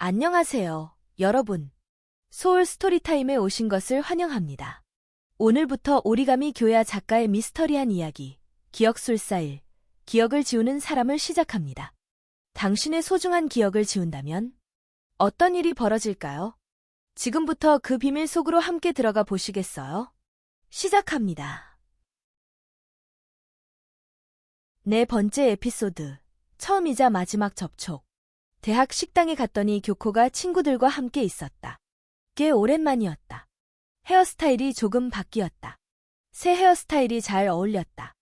안녕하세요, 여러분. 소울 스토리타임에 오신 것을 환영합니다. 오늘부터 오리가미 교야 작가의 미스터리한 이야기, 기억술사 1, 기억을 지우는 사람을 시작합니다. 당신의 소중한 기억을 지운다면 어떤 일이 벌어질까요? 지금부터 그 비밀 속으로 함께 들어가 보시겠어요? 시작합니다. 네 번째 에피소드, 처음이자 마지막 접촉. 대학 식당에 갔더니 교코가 친구들과 함께 있었다. 꽤 오랜만이었다. 헤어스타일이 조금 바뀌었다. 새 헤어스타일이 잘 어울렸다.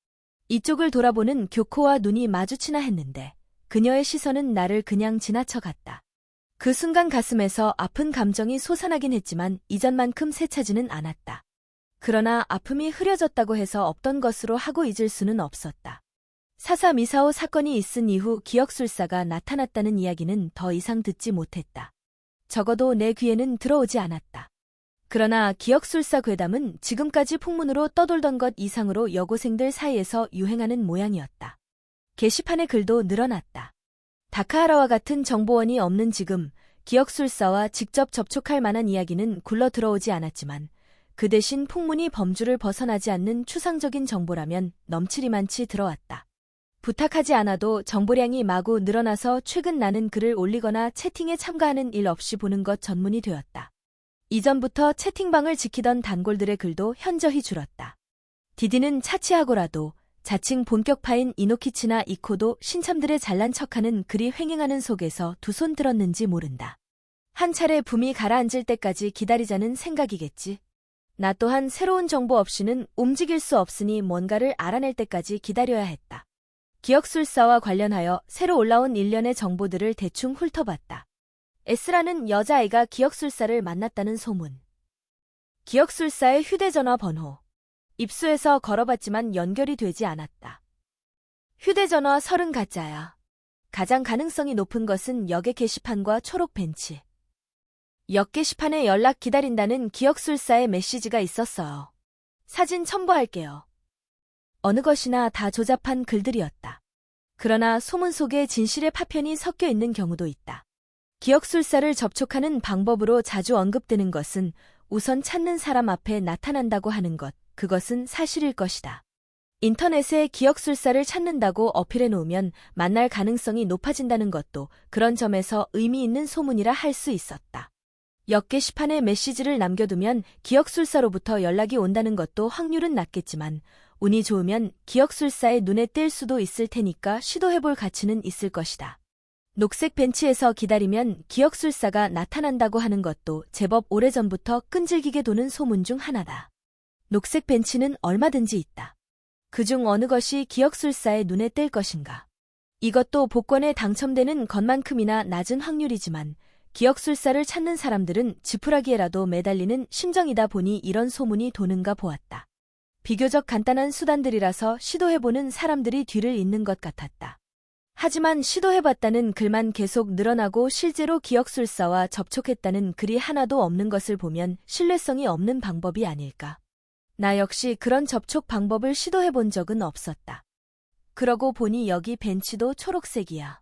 이쪽을 돌아보는 교코와 눈이 마주치나 했는데 그녀의 시선은 나를 그냥 지나쳐갔다. 그 순간 가슴에서 아픈 감정이 솟아나긴 했지만 이전만큼 세차지는 않았다. 그러나 아픔이 흐려졌다고 해서 없던 것으로 하고 잊을 수는 없었다. 사사 미사오 사건이 있은 이후 기억술사가 나타났다는 이야기는 더 이상 듣지 못했다. 적어도 내 귀에는 들어오지 않았다. 그러나 기억술사 괴담은 지금까지 풍문으로 떠돌던 것 이상으로 여고생들 사이에서 유행하는 모양이었다. 게시판의 글도 늘어났다. 다카하라와 같은 정보원이 없는 지금 기억술사와 직접 접촉할 만한 이야기는 굴러 들어오지 않았지만 그 대신 풍문이 범주를 벗어나지 않는 추상적인 정보라면 넘치리만치 들어왔다. 부탁하지 않아도 정보량이 마구 늘어나서 최근 나는 글을 올리거나 채팅에 참가하는 일 없이 보는 것 전문이 되었다. 이전부터 채팅방을 지키던 단골들의 글도 현저히 줄었다. 디디는 차치하고라도 자칭 본격파인 이노키치나 이코도 신참들의 잘난 척하는 글이 횡행하는 속에서 두 손 들었는지 모른다. 한 차례 붐이 가라앉을 때까지 기다리자는 생각이겠지. 나 또한 새로운 정보 없이는 움직일 수 없으니 뭔가를 알아낼 때까지 기다려야 했다. 기억술사와 관련하여 새로 올라온 일련의 정보들을 대충 훑어봤다. S라는 여자아이가 기억술사를 만났다는 소문. 기억술사의 휴대전화 번호. 입수해서 걸어봤지만 연결이 되지 않았다. 휴대전화 30 가짜야. 가장 가능성이 높은 것은 역의 게시판과 초록 벤치. 역 게시판에 연락 기다린다는 기억술사의 메시지가 있었어요. 사진 첨부할게요. 어느 것이나 다 조잡한 글들이었다. 그러나 소문 속에 진실의 파편이 섞여 있는 경우도 있다. 기억술사를 접촉하는 방법으로 자주 언급되는 것은 우선 찾는 사람 앞에 나타난다고 하는 것, 그것은 사실일 것이다. 인터넷에 기억술사를 찾는다고 어필해 놓으면 만날 가능성이 높아진다는 것도 그런 점에서 의미 있는 소문이라 할 수 있었다. 역 게시판에 메시지를 남겨두면 기억술사로부터 연락이 온다는 것도 확률은 낮겠지만 운이 좋으면 기억술사의 눈에 띌 수도 있을 테니까 시도해볼 가치는 있을 것이다. 녹색 벤치에서 기다리면 기억술사가 나타난다고 하는 것도 제법 오래전부터 끈질기게 도는 소문 중 하나다. 녹색 벤치는 얼마든지 있다. 그중 어느 것이 기억술사의 눈에 띌 것인가. 이것도 복권에 당첨되는 것만큼이나 낮은 확률이지만 기억술사를 찾는 사람들은 지푸라기에라도 매달리는 심정이다 보니 이런 소문이 도는가 보았다. 비교적 간단한 수단들이라서 시도해보는 사람들이 뒤를 잇는 것 같았다. 하지만 시도해봤다는 글만 계속 늘어나고 실제로 기억술사와 접촉했다는 글이 하나도 없는 것을 보면 신뢰성이 없는 방법이 아닐까. 나 역시 그런 접촉 방법을 시도해본 적은 없었다. 그러고 보니 여기 벤치도 초록색이야.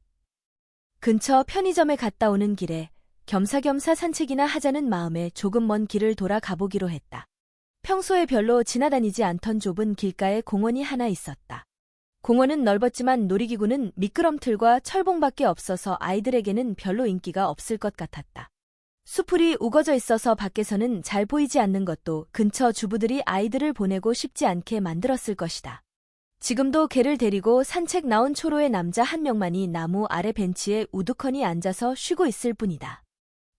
근처 편의점에 갔다 오는 길에 겸사겸사 산책이나 하자는 마음에 조금 먼 길을 돌아 가보기로 했다. 평소에 별로 지나다니지 않던 좁은 길가에 공원이 하나 있었다. 공원은 넓었지만 놀이기구는 미끄럼틀과 철봉밖에 없어서 아이들에게는 별로 인기가 없을 것 같았다. 수풀이 우거져 있어서 밖에서는 잘 보이지 않는 것도 근처 주부들이 아이들을 보내고 싶지 않게 만들었을 것이다. 지금도 개를 데리고 산책 나온 초로의 남자 한 명만이 나무 아래 벤치에 우두커니 앉아서 쉬고 있을 뿐이다.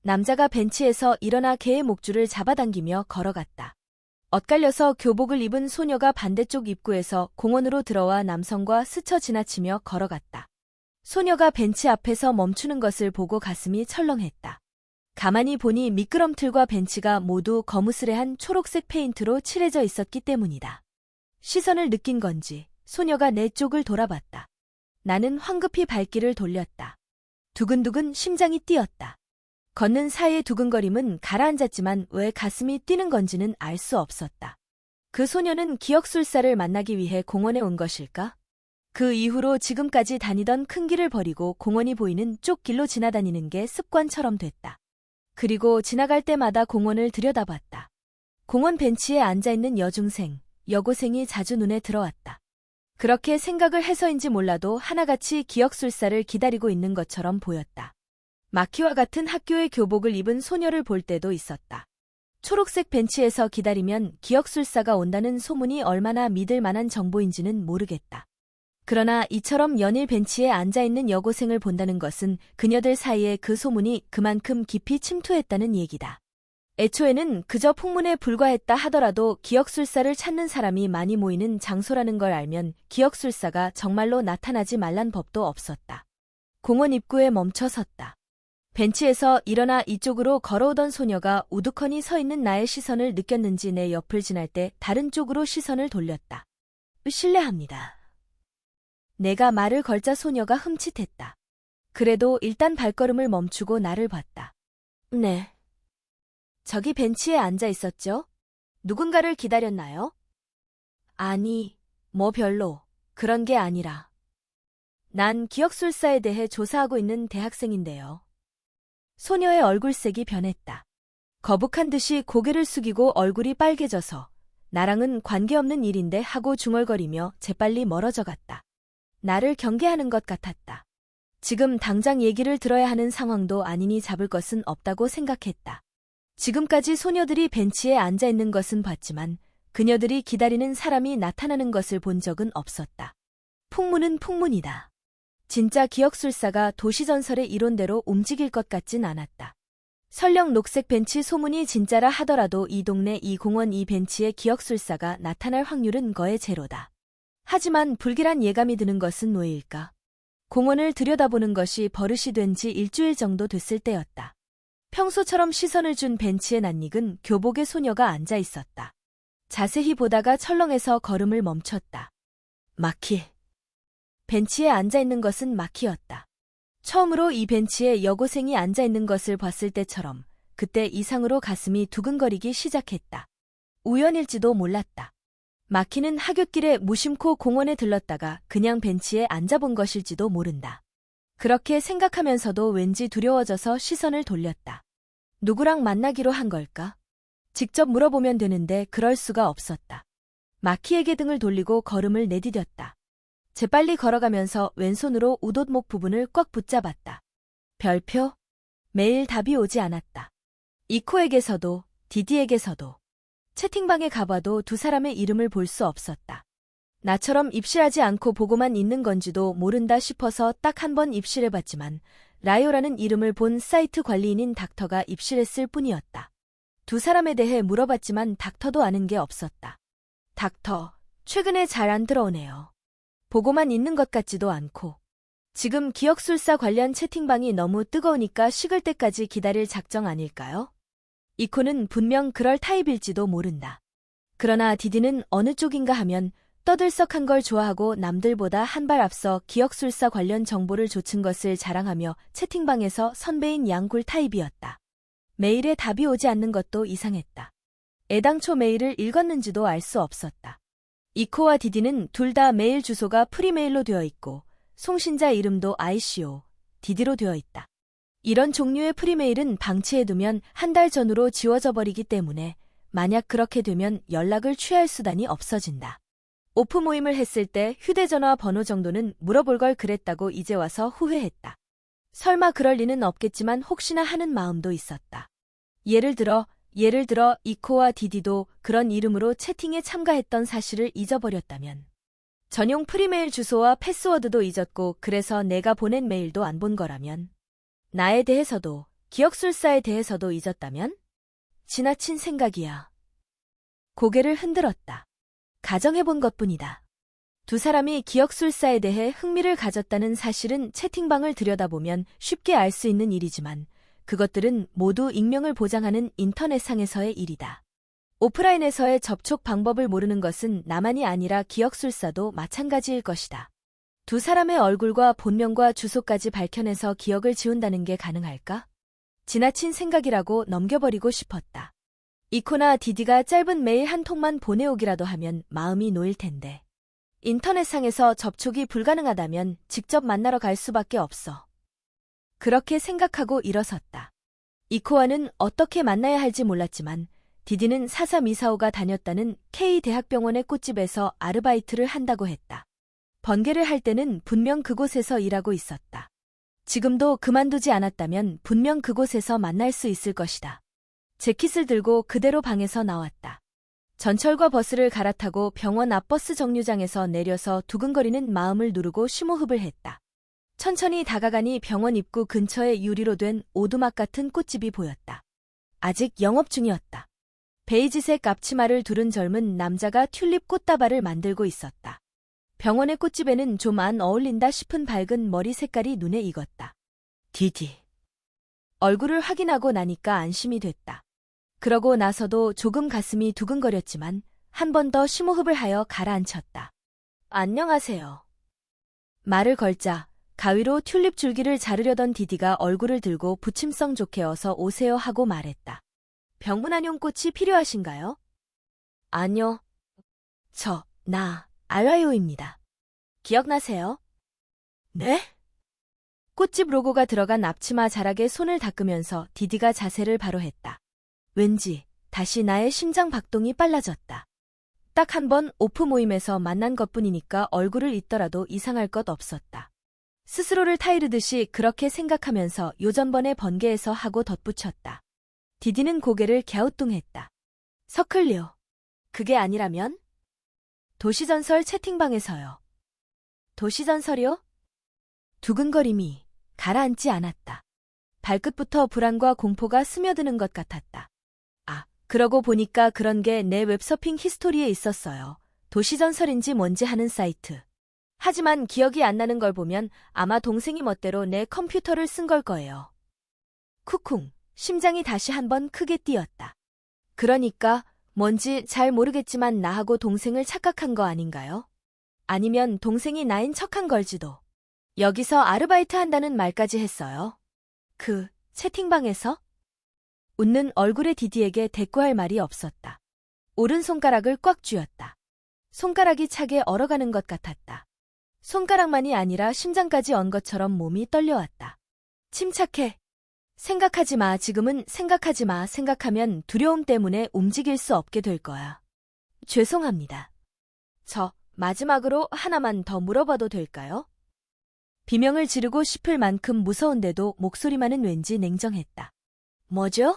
남자가 벤치에서 일어나 개의 목줄을 잡아당기며 걸어갔다. 엇갈려서 교복을 입은 소녀가 반대쪽 입구에서 공원으로 들어와 남성과 스쳐 지나치며 걸어갔다. 소녀가 벤치 앞에서 멈추는 것을 보고 가슴이 철렁했다. 가만히 보니 미끄럼틀과 벤치가 모두 거무스레한 초록색 페인트로 칠해져 있었기 때문이다. 시선을 느낀 건지 소녀가 내 쪽을 돌아봤다. 나는 황급히 발길을 돌렸다. 두근두근 심장이 뛰었다. 걷는 사이의 두근거림은 가라앉았지만 왜 가슴이 뛰는 건지는 알 수 없었다. 그 소녀는 기억술사를 만나기 위해 공원에 온 것일까? 그 이후로 지금까지 다니던 큰 길을 버리고 공원이 보이는 쪽 길로 지나다니는 게 습관처럼 됐다. 그리고 지나갈 때마다 공원을 들여다봤다. 공원 벤치에 앉아있는 여중생, 여고생이 자주 눈에 들어왔다. 그렇게 생각을 해서인지 몰라도 하나같이 기억술사를 기다리고 있는 것처럼 보였다. 마키와 같은 학교의 교복을 입은 소녀를 볼 때도 있었다. 초록색 벤치에서 기다리면 기억술사가 온다는 소문이 얼마나 믿을 만한 정보인지는 모르겠다. 그러나 이처럼 연일 벤치에 앉아있는 여고생을 본다는 것은 그녀들 사이에 그 소문이 그만큼 깊이 침투했다는 얘기다. 애초에는 그저 풍문에 불과했다 하더라도 기억술사를 찾는 사람이 많이 모이는 장소라는 걸 알면 기억술사가 정말로 나타나지 말란 법도 없었다. 공원 입구에 멈춰 섰다. 벤치에서 일어나 이쪽으로 걸어오던 소녀가 우두커니 서 있는 나의 시선을 느꼈는지 내 옆을 지날 때 다른 쪽으로 시선을 돌렸다. 실례합니다. 내가 말을 걸자 소녀가 흠칫했다. 그래도 일단 발걸음을 멈추고 나를 봤다. 네. 저기 벤치에 앉아 있었죠? 누군가를 기다렸나요? 아니, 뭐 별로. 그런 게 아니라. 난 기억술사에 대해 조사하고 있는 대학생인데요. 소녀의 얼굴색이 변했다. 거북한 듯이 고개를 숙이고 얼굴이 빨개져서 나랑은 관계없는 일인데 하고 중얼거리며 재빨리 멀어져 갔다. 나를 경계하는 것 같았다. 지금 당장 얘기를 들어야 하는 상황도 아니니 잡을 것은 없다고 생각했다. 지금까지 소녀들이 벤치에 앉아있는 것은 봤지만 그녀들이 기다리는 사람이 나타나는 것을 본 적은 없었다. 풍문은 풍문이다. 진짜 기억술사가 도시전설의 이론대로 움직일 것 같진 않았다. 설령 녹색 벤치 소문이 진짜라 하더라도 이 동네 이 공원 이 벤치에 기억술사가 나타날 확률은 거의 제로다. 하지만 불길한 예감이 드는 것은 왜일까? 공원을 들여다보는 것이 버릇이 된 지 일주일 정도 됐을 때였다. 평소처럼 시선을 준 벤치에 낯익은 교복의 소녀가 앉아 있었다. 자세히 보다가 철렁해서 걸음을 멈췄다. 마키. 벤치에 앉아있는 것은 마키였다. 처음으로 이 벤치에 여고생이 앉아있는 것을 봤을 때처럼 그때 이상으로 가슴이 두근거리기 시작했다. 우연일지도 몰랐다. 마키는 하굣길에 무심코 공원에 들렀다가 그냥 벤치에 앉아본 것일지도 모른다. 그렇게 생각하면서도 왠지 두려워져서 시선을 돌렸다. 누구랑 만나기로 한 걸까? 직접 물어보면 되는데 그럴 수가 없었다. 마키에게 등을 돌리고 걸음을 내디뎠다. 재빨리 걸어가면서 왼손으로 웃옷목 부분을 꽉 붙잡았다. 별표? 매일 답이 오지 않았다. 이코에게서도 디디에게서도. 채팅방에 가봐도 두 사람의 이름을 볼 수 없었다. 나처럼 입실하지 않고 보고만 있는 건지도 모른다 싶어서 딱 한 번 입실해봤지만 라이오라는 이름을 본 사이트 관리인인 닥터가 입실했을 뿐이었다. 두 사람에 대해 물어봤지만 닥터도 아는 게 없었다. 닥터, 최근에 잘 안 들어오네요. 보고만 있는 것 같지도 않고. 지금 기억술사 관련 채팅방이 너무 뜨거우니까 식을 때까지 기다릴 작정 아닐까요? 이코는 분명 그럴 타입일지도 모른다. 그러나 디디는 어느 쪽인가 하면 떠들썩한 걸 좋아하고 남들보다 한 발 앞서 기억술사 관련 정보를 좇은 것을 자랑하며 채팅방에서 선배인 양굴 타입이었다. 메일에 답이 오지 않는 것도 이상했다. 애당초 메일을 읽었는지도 알 수 없었다. 이코와 디디는 둘 다 메일 주소가 프리메일로 되어 있고 송신자 이름도 ICO, 디디로 되어 있다. 이런 종류의 프리메일은 방치해두면 한 달 전으로 지워져 버리기 때문에 만약 그렇게 되면 연락을 취할 수단이 없어진다. 오프 모임을 했을 때 휴대전화 번호 정도는 물어볼 걸 그랬다고 이제 와서 후회했다. 설마 그럴 리는 없겠지만 혹시나 하는 마음도 있었다. 예를 들어 이코와 디디도 그런 이름으로 채팅에 참가했던 사실을 잊어버렸다면. 전용 프리메일 주소와 패스워드도 잊었고 그래서 내가 보낸 메일도 안 본 거라면. 나에 대해서도 기억술사에 대해서도 잊었다면? 지나친 생각이야. 고개를 흔들었다. 가정해본 것뿐이다. 두 사람이 기억술사에 대해 흥미를 가졌다는 사실은 채팅방을 들여다보면 쉽게 알 수 있는 일이지만 그것들은 모두 익명을 보장하는 인터넷상에서의 일이다. 오프라인에서의 접촉 방법을 모르는 것은 나만이 아니라 기억술사도 마찬가지일 것이다. 두 사람의 얼굴과 본명과 주소까지 밝혀내서 기억을 지운다는 게 가능할까? 지나친 생각이라고 넘겨버리고 싶었다. 이코나 디디가 짧은 메일 한 통만 보내오기라도 하면 마음이 놓일 텐데. 인터넷상에서 접촉이 불가능하다면 직접 만나러 갈 수밖에 없어. 그렇게 생각하고 일어섰다. 이코와는 어떻게 만나야 할지 몰랐지만 디디는 사사 미사오가 다녔다는 K대학병원의 꽃집에서 아르바이트를 한다고 했다. 번개를 할 때는 분명 그곳에서 일하고 있었다. 지금도 그만두지 않았다면 분명 그곳에서 만날 수 있을 것이다. 재킷을 들고 그대로 방에서 나왔다. 전철과 버스를 갈아타고 병원 앞 버스 정류장에서 내려서 두근거리는 마음을 누르고 심호흡을 했다. 천천히 다가가니 병원 입구 근처에 유리로 된 오두막 같은 꽃집이 보였다. 아직 영업 중이었다. 베이지색 앞치마를 두른 젊은 남자가 튤립 꽃다발을 만들고 있었다. 병원의 꽃집에는 좀 안 어울린다 싶은 밝은 머리 색깔이 눈에 익었다. 디디. 얼굴을 확인하고 나니까 안심이 됐다. 그러고 나서도 조금 가슴이 두근거렸지만 한 번 더 심호흡을 하여 가라앉혔다. 안녕하세요. 말을 걸자 가위로 튤립 줄기를 자르려던 디디가 얼굴을 들고 부침성 좋게 어서 오세요 하고 말했다. 병문안용 꽃이 필요하신가요? 아니요. 알와요입니다. 기억나세요? 네? 꽃집 로고가 들어간 앞치마 자락에 손을 닦으면서 디디가 자세를 바로 했다. 왠지 다시 나의 심장 박동이 빨라졌다. 딱 한 번 오프 모임에서 만난 것뿐이니까 얼굴을 잊더라도 이상할 것 없었다. 스스로를 타이르듯이 그렇게 생각하면서 요전번에 번개에서 하고 덧붙였다. 디디는 고개를 갸우뚱했다. 서클리오. 그게 아니라면? 도시전설 채팅방에서요. 도시전설이요? 두근거림이 가라앉지 않았다. 발끝부터 불안과 공포가 스며드는 것 같았다. 그러고 보니까 그런 게 내 웹서핑 히스토리에 있었어요. 도시전설인지 뭔지 하는 사이트. 하지만 기억이 안 나는 걸 보면 아마 동생이 멋대로 내 컴퓨터를 쓴 걸 거예요. 쿵쿵, 심장이 다시 한번 크게 뛰었다. 그러니까 뭔지 잘 모르겠지만 나하고 동생을 착각한 거 아닌가요? 아니면 동생이 나인 척한 걸지도. 여기서 아르바이트 한다는 말까지 했어요. 채팅방에서? 웃는 얼굴의 디디에게 대꾸할 말이 없었다. 오른손가락을 꽉 쥐었다. 손가락이 차게 얼어가는 것 같았다. 손가락만이 아니라 심장까지 언 것처럼 몸이 떨려왔다. 침착해. 생각하지 마. 지금은 생각하지 마. 생각하면 두려움 때문에 움직일 수 없게 될 거야. 죄송합니다. 마지막으로 하나만 더 물어봐도 될까요? 비명을 지르고 싶을 만큼 무서운데도 목소리만은 왠지 냉정했다. 뭐죠?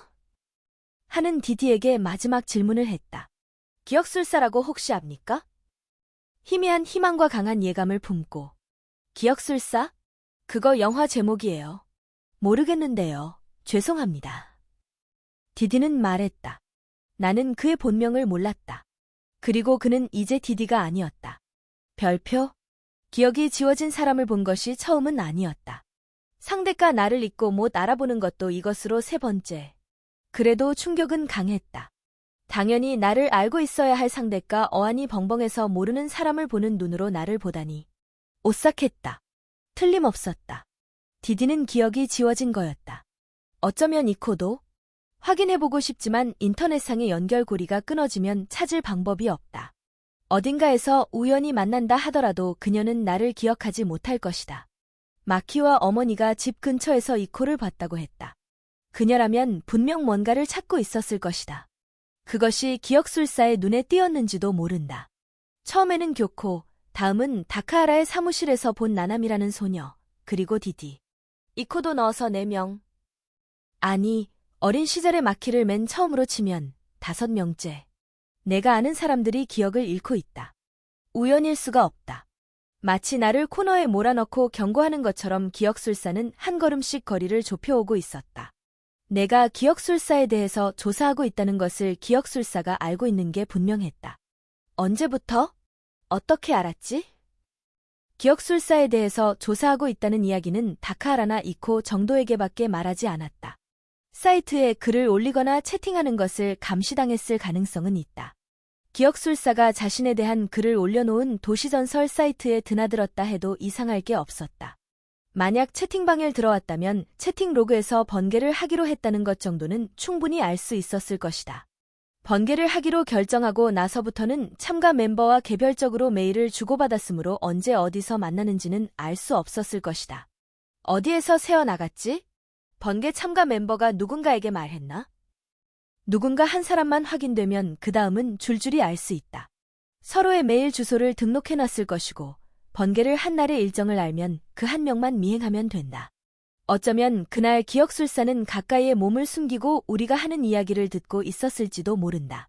하는 디디에게 마지막 질문을 했다. 기억술사라고 혹시 압니까? 희미한 희망과 강한 예감을 품고. 기억술사? 그거 영화 제목이에요. 모르겠는데요. 죄송합니다. 디디는 말했다. 나는 그의 본명을 몰랐다. 그리고 그는 이제 디디가 아니었다. 별표? 기억이 지워진 사람을 본 것이 처음은 아니었다. 상대가 나를 잊고 못 알아보는 것도 이것으로 세 번째. 그래도 충격은 강했다. 당연히 나를 알고 있어야 할 상대가 어안이 벙벙해서 모르는 사람을 보는 눈으로 나를 보다니. 오싹했다. 틀림없었다. 디디는 기억이 지워진 거였다. 어쩌면 이코도? 확인해보고 싶지만 인터넷상의 연결고리가 끊어지면 찾을 방법이 없다. 어딘가에서 우연히 만난다 하더라도 그녀는 나를 기억하지 못할 것이다. 마키와 어머니가 집 근처에서 이코를 봤다고 했다. 그녀라면 분명 뭔가를 찾고 있었을 것이다. 그것이 기억술사의 눈에 띄었는지도 모른다. 처음에는 교코, 다음은 다카하라의 사무실에서 본 나남이라는 소녀, 그리고 디디. 이코도 넣어서 4명. 아니, 어린 시절의 마키를 맨 처음으로 치면 5명째. 내가 아는 사람들이 기억을 잃고 있다. 우연일 수가 없다. 마치 나를 코너에 몰아넣고 경고하는 것처럼 기억술사는 한 걸음씩 거리를 좁혀오고 있었다. 내가 기억술사에 대해서 조사하고 있다는 것을 기억술사가 알고 있는 게 분명했다. 언제부터? 어떻게 알았지? 기억술사에 대해서 조사하고 있다는 이야기는 다카하라나 이코 정도에게밖에 말하지 않았다. 사이트에 글을 올리거나 채팅하는 것을 감시당했을 가능성은 있다. 기억술사가 자신에 대한 글을 올려놓은 도시전설 사이트에 드나들었다 해도 이상할 게 없었다. 만약 채팅방에 들어왔다면 채팅 로그에서 번개를 하기로 했다는 것 정도는 충분히 알 수 있었을 것이다. 번개를 하기로 결정하고 나서부터는 참가 멤버와 개별적으로 메일을 주고받았으므로 언제 어디서 만나는지는 알 수 없었을 것이다. 어디에서 새어나갔지? 번개 참가 멤버가 누군가에게 말했나? 누군가 한 사람만 확인되면 그 다음은 줄줄이 알 수 있다. 서로의 메일 주소를 등록해놨을 것이고 번개를 한 날의 일정을 알면 그 한 명만 미행하면 된다. 어쩌면 그날 기억술사는 가까이에 몸을 숨기고 우리가 하는 이야기를 듣고 있었을지도 모른다.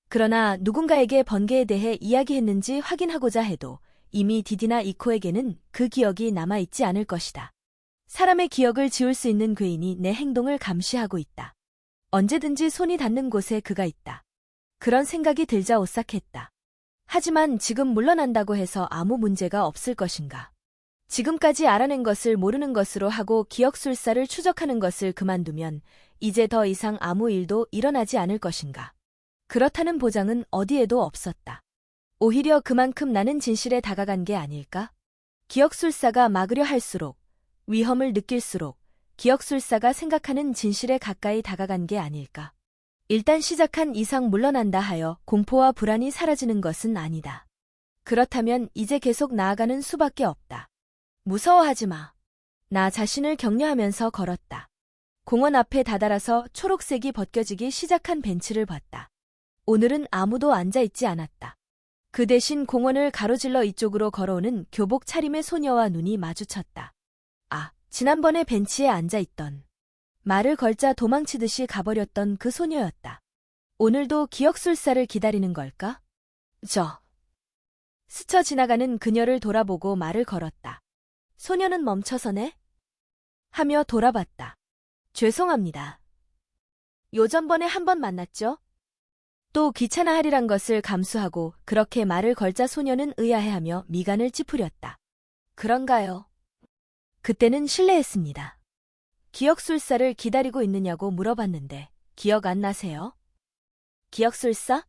그러나 누군가에게 번개에 대해 이야기했는지 확인하고자 해도 이미 디디나 이코에게는 그 기억이 남아있지 않을 것이다. 사람의 기억을 지울 수 있는 괴인이 내 행동을 감시하고 있다. 언제든지 손이 닿는 곳에 그가 있다. 그런 생각이 들자 오싹했다. 하지만 지금 물러난다고 해서 아무 문제가 없을 것인가? 지금까지 알아낸 것을 모르는 것으로 하고 기억술사를 추적하는 것을 그만두면 이제 더 이상 아무 일도 일어나지 않을 것인가? 그렇다는 보장은 어디에도 없었다. 오히려 그만큼 나는 진실에 다가간 게 아닐까? 기억술사가 막으려 할수록, 위험을 느낄수록 기억술사가 생각하는 진실에 가까이 다가간 게 아닐까? 일단 시작한 이상 물러난다 하여 공포와 불안이 사라지는 것은 아니다. 그렇다면 이제 계속 나아가는 수밖에 없다. 무서워하지 마. 나 자신을 격려하면서 걸었다. 공원 앞에 다다라서 초록색이 벗겨지기 시작한 벤치를 봤다. 오늘은 아무도 앉아있지 않았다. 그 대신 공원을 가로질러 이쪽으로 걸어오는 교복 차림의 소녀와 눈이 마주쳤다. 아, 지난번에 벤치에 앉아있던, 말을 걸자 도망치듯이 가버렸던 그 소녀였다. 오늘도 기억술사를 기다리는 걸까? 스쳐 지나가는 그녀를 돌아보고 말을 걸었다. 소녀는 멈춰서네? 하며 돌아봤다. 죄송합니다. 요전번에 한 번 만났죠? 또 귀찮아하리란 것을 감수하고 그렇게 말을 걸자 소녀는 의아해하며 미간을 찌푸렸다. 그런가요? 그때는 실례했습니다. 기억술사를 기다리고 있느냐고 물어봤는데 기억 안 나세요? 기억술사?